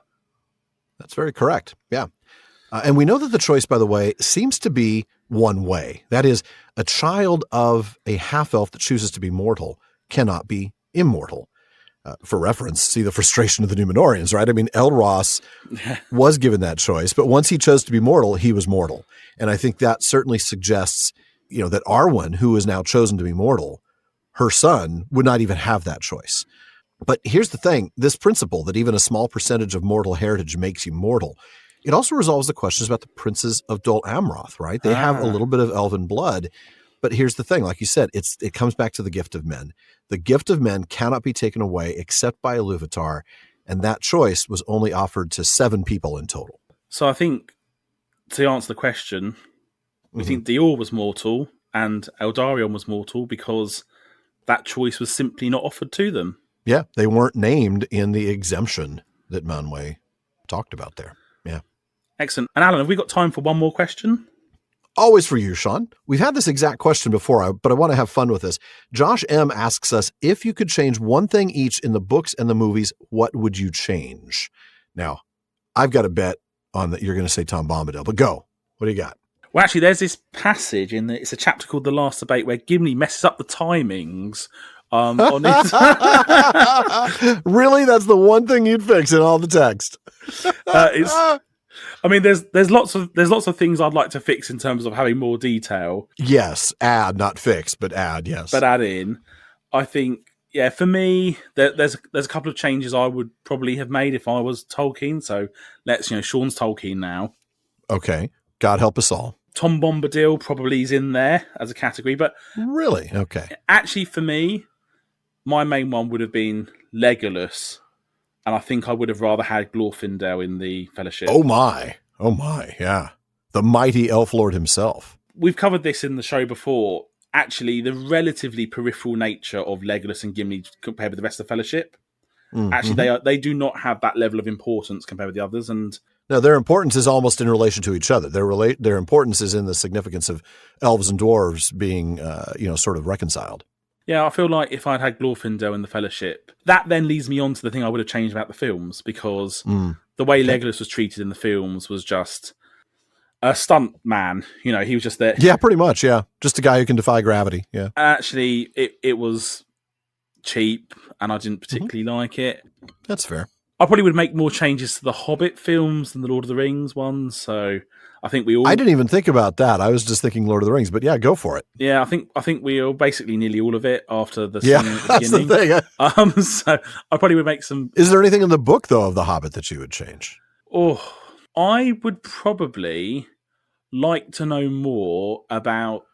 That's very correct. Yeah. And we know that the choice, by the way, seems to be one way. That is, a child of a half-elf that chooses to be mortal cannot be immortal. For reference, see the frustration of the Númenorians, right? I mean, Elros was given that choice, but once he chose to be mortal, he was mortal. And I think that certainly suggests, that Arwen, who is now chosen to be mortal, her son would not even have that choice. But here's the thing, this principle that even a small percentage of mortal heritage makes you mortal, it also resolves the questions about the princes of Dol Amroth, right? They have a little bit of elven blood, But here's the thing, like you said, it comes back to the gift of men. The gift of men cannot be taken away except by Iluvatar, and that choice was only offered to 7 people in total. So I think, to answer the question, we think Dior was mortal and Eldarion was mortal because that choice was simply not offered to them. Yeah, they weren't named in the exemption that Manwë talked about there. Yeah. Excellent. And Alan, have we got time for one more question? Always for you, Shawn. We've had this exact question before, but I want to have fun with this. Josh M. asks us, if you could change one thing each in the books and the movies, what would you change? Now, I've got a bet on that you're going to say Tom Bombadil, but go. What do you got? Well, actually, there's this passage it's a chapter called The Last Debate where Gimli messes up the timings on it. Really? That's the one thing you'd fix in all the text? There's lots of things I'd like to fix in terms of having more detail. Yes, add, not fix, but add. Yes, but add in. I think, yeah, for me, there's a couple of changes I would probably have made if I was Tolkien. So Shawn's Tolkien now. Okay, God help us all. Tom Bombadil probably is in there as a category, but really, okay. Actually, for me, my main one would have been Legolas. And I think I would have rather had Glorfindel in the Fellowship. Oh my, yeah. The mighty Elf Lord himself. We've covered this in the show before. Actually, the relatively peripheral nature of Legolas and Gimli compared with the rest of the Fellowship. Actually, they do not have that level of importance compared with the others. And no, their importance is almost in relation to each other. Their importance is in the significance of elves and dwarves being, sort of reconciled. Yeah, I feel like if I'd had Glorfindel in the Fellowship, that then leads me on to the thing I would have changed about the films, because the way Legolas was treated in the films was just a stunt man. He was just there. Yeah, pretty much, yeah. Just a guy who can defy gravity, yeah. Actually, it was cheap, and I didn't particularly like it. That's fair. I probably would make more changes to the Hobbit films than the Lord of the Rings ones, so I think we all... I didn't even think about that. I was just thinking Lord of the Rings, but yeah, go for it. Yeah, I think we all basically nearly all of it after the scene at the that's beginning. The thing. So I probably would make some... Is there anything in the book, though, of The Hobbit that you would change? Oh, I would probably like to know more about...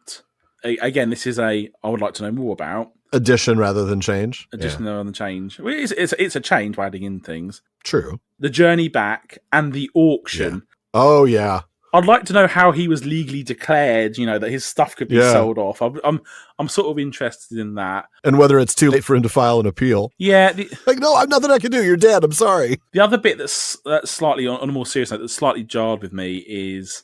Again, this is I would like to know more about... Addition rather than change? Addition rather than change. Well, it's a change by adding in things. True. The journey back and the auction. Yeah. Oh, yeah. I'd like to know how he was legally declared, that his stuff could be sold off. I'm sort of interested in that. And whether it's too late for him to file an appeal. Yeah. No, I've nothing I can do. You're dead. I'm sorry. The other bit that's slightly, on a more serious note, that slightly jarred with me is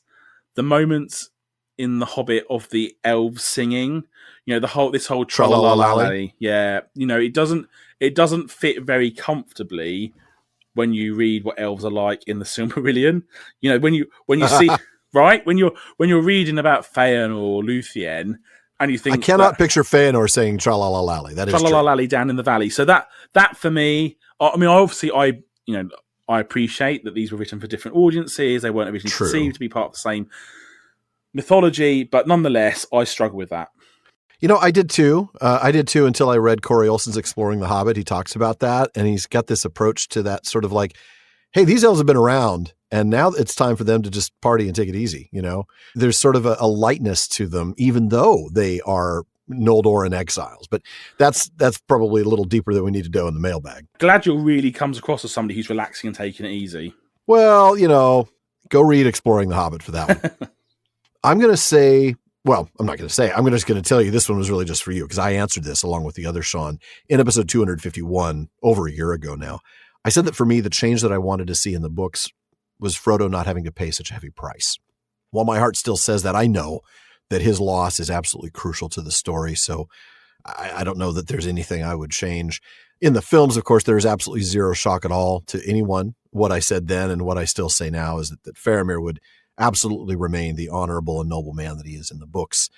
the moments in The Hobbit of the elves singing. This whole tra-la-la-la-la. Yeah. It doesn't fit very comfortably when you read what elves are like in the Silmarillion. When you see right when you're reading about Feanor or Luthien, and you think I cannot picture Feanor saying tra-la-la-lally. That is tra-la-la-lally down in the valley. So that for me, I appreciate that these were written for different audiences. They weren't originally conceived to be part of the same mythology, but nonetheless, I struggle with that. I did too. Until I read Corey Olsen's Exploring the Hobbit. He talks about that, and he's got this approach to that sort of like, hey, these elves have been around, and now it's time for them to just party and take it easy. There's sort of a lightness to them, even though they are Noldor exiles. But that's probably a little deeper than we need to go in the mailbag. Galadriel really comes across as somebody who's relaxing and taking it easy. Well, go read Exploring the Hobbit for that one. I'm going to say... Well, I'm not going to say. I'm just going to tell you this one was really just for you, because I answered this along with the other Shawn in episode 251 over a year ago now. I said that for me, the change that I wanted to see in the books was Frodo not having to pay such a heavy price. While my heart still says that, I know that his loss is absolutely crucial to the story. So I don't know that there's anything I would change. In the films, of course, there's absolutely zero shock at all to anyone. What I said then and what I still say now is that Faramir would absolutely remain the honorable and noble man that he is in the books.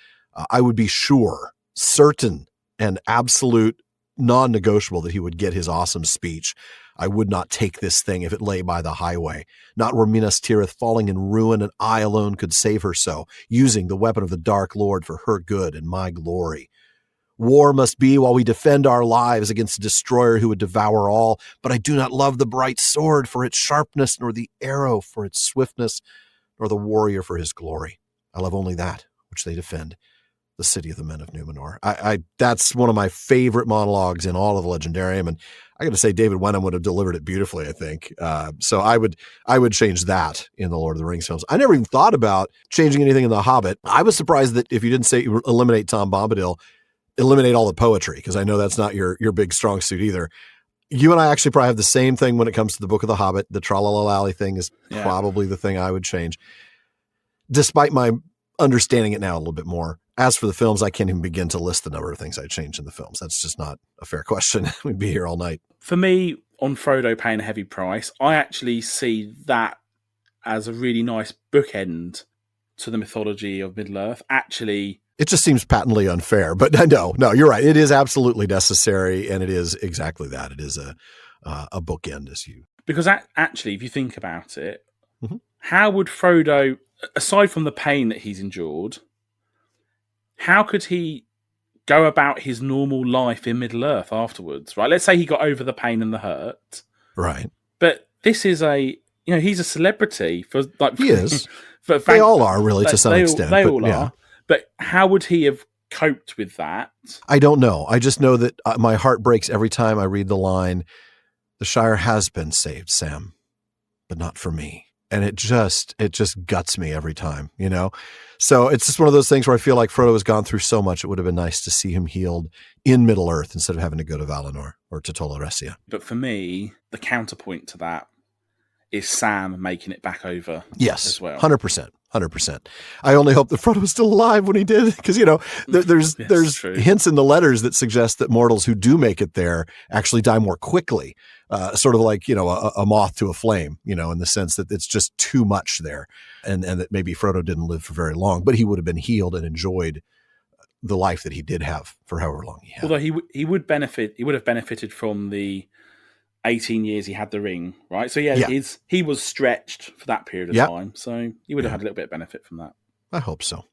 I would be certain, and absolute non-negotiable that he would get his awesome speech. I would not take this thing if it lay by the highway. Not were Minas Tirith falling in ruin, and I alone could save her so, using the weapon of the Dark Lord for her good and my glory. War must be while we defend our lives against a destroyer who would devour all, but I do not love the bright sword for its sharpness, nor the arrow for its swiftness, nor the warrior for his glory. I love only that which they defend. the city of the men of Númenor. That's one of my favorite monologues in all of the Legendarium, and I got to say, David Wenham would have delivered it beautifully, I think. So I would change that in the Lord of the Rings films. I never even thought about changing anything in The Hobbit. I was surprised that if you didn't say eliminate Tom Bombadil, eliminate all the poetry, because I know that's not your big strong suit either. You and I actually probably have the same thing when it comes to the Book of the Hobbit. The Tralalalally thing is probably the thing I would change, despite my understanding it now a little bit more. As for the films, I can't even begin to list the number of things I'd change in the films. That's just not a fair question. We'd be here all night. For me, on Frodo paying a heavy price, I actually see that as a really nice bookend to the mythology of Middle-earth. Actually, it just seems patently unfair, but no, you're right. It is absolutely necessary, and it is exactly that. It is a bookend, because actually, if you think about it, how would Frodo, aside from the pain that he's endured, how could he go about his normal life in Middle-earth afterwards, right? Let's say he got over the pain and the hurt. Right. But this is he's a celebrity for he is. They all are, really, to some extent. They all are. But how would he have coped with that? I don't know. I just know that my heart breaks every time I read the line, "The Shire has been saved, Sam, but not for me." And it just guts me every time, So it's just one of those things where I feel like Frodo has gone through so much. It would have been nice to see him healed in Middle-earth instead of having to go to Valinor or to Tol Eressëa. But for me, the counterpoint to that is Sam making it back over. Yes, as well. 100%. I only hope that Frodo was still alive when he did, because there's hints in the letters that suggest that mortals who do make it there actually die more quickly, sort of like a moth to a flame, in the sense that it's just too much there, and that maybe Frodo didn't live for very long, but he would have been healed and enjoyed the life that he did have for however long he had. Although he would have benefited from the 18 years he had the ring, right? So he was stretched for that period of time, so he would have had a little bit of benefit from that. I hope so.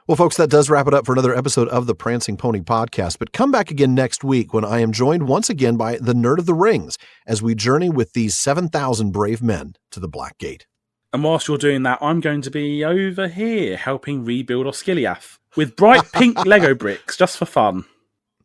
Well, folks, that does wrap it up for another episode of the Prancing Pony Podcast, but come back again next week when I am joined once again by the Nerd of the Rings as we journey with these 7,000 brave men to the Black Gate. And whilst you're doing that, I'm going to be over here helping rebuild Osgiliath with bright pink Lego bricks, just for fun.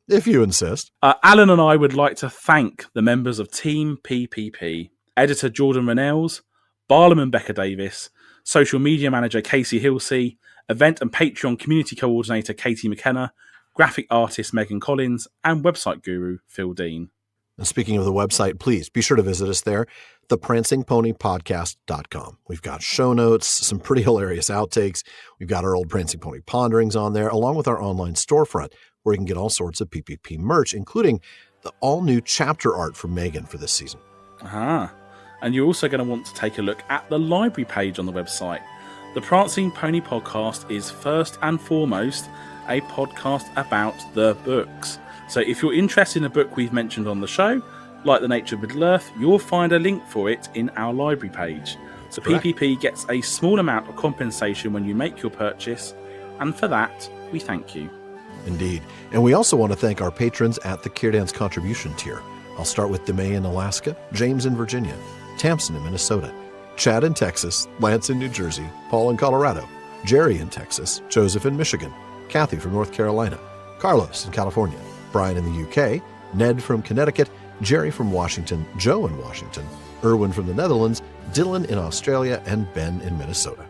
If you insist. Alan and I would like to thank the members of Team PPP, editor Jordan Rennells, Barlam and Becca Davis, social media manager Casey Hilsey, event and Patreon community coordinator Katie McKenna, graphic artist Megan Collins, and website guru Phil Dean. And speaking of the website, please be sure to visit us there, theprancingponypodcast.com. We've got show notes, some pretty hilarious outtakes. We've got our old Prancing Pony ponderings on there, along with our online storefront, where you can get all sorts of PPP merch, including the all-new chapter art from Megan for this season. And you're also going to want to take a look at the library page on the website. The Prancing Pony Podcast is first and foremost a podcast about the books. So if you're interested in a book we've mentioned on the show, like The Nature of Middle-earth, you'll find a link for it in our library page. So correct. PPP gets a small amount of compensation when you make your purchase, and for that, we thank you. Indeed. And we also want to thank our patrons at the Kierdance contribution tier. I'll start with DeMay in Alaska, James in Virginia, Tamsin in Minnesota, Chad in Texas, Lance in New Jersey, Paul in Colorado, Jerry in Texas, Joseph in Michigan, Kathy from North Carolina, Carlos in California, Brian in the UK, Ned from Connecticut, Jerry from Washington, Joe in Washington, Erwin from the Netherlands, Dylan in Australia, and Ben in Minnesota.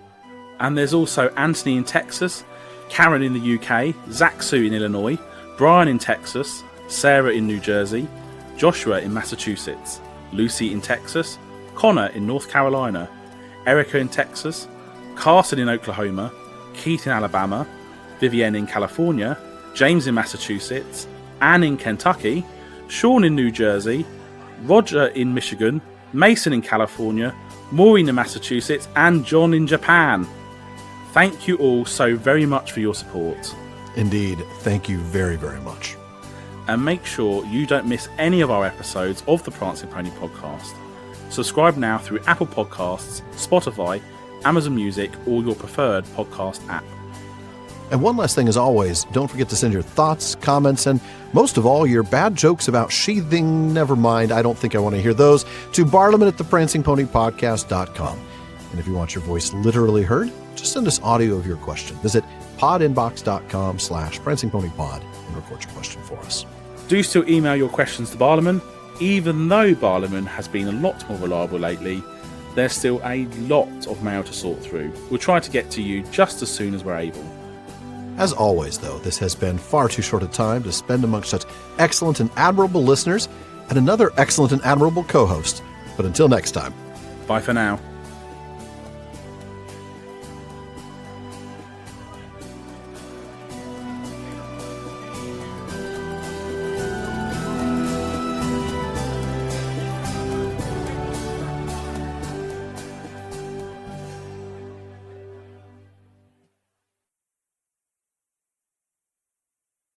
And there's also Anthony in Texas, Karen in the UK, Zach Sue in Illinois, Brian in Texas, Sarah in New Jersey, Joshua in Massachusetts, Lucy in Texas, Connor in North Carolina, Erica in Texas, Carson in Oklahoma, Keith in Alabama, Vivienne in California, James in Massachusetts, Anne in Kentucky, Shawn in New Jersey, Roger in Michigan, Mason in California, Maureen in Massachusetts, and John in Japan. Thank you all so very much for your support. Indeed, thank you very, very much. And make sure you don't miss any of our episodes of the Prancing Pony Podcast. Subscribe now through Apple Podcasts, Spotify, Amazon Music, or your preferred podcast app. And one last thing, as always, don't forget to send your thoughts, comments, and most of all, your bad jokes about sheathing, never mind, I don't think I want to hear those, to Barlaman at theprancingponypodcast.com. And if you want your voice literally heard, just send us audio of your question. Visit podinbox.com/prancingponypod and record your question for us. Do still email your questions to Barliman. Even though Barliman has been a lot more reliable lately, there's still a lot of mail to sort through. We'll try to get to you just as soon as we're able. As always, though, this has been far too short a time to spend amongst such excellent and admirable listeners and another excellent and admirable co-host. But until next time. Bye for now.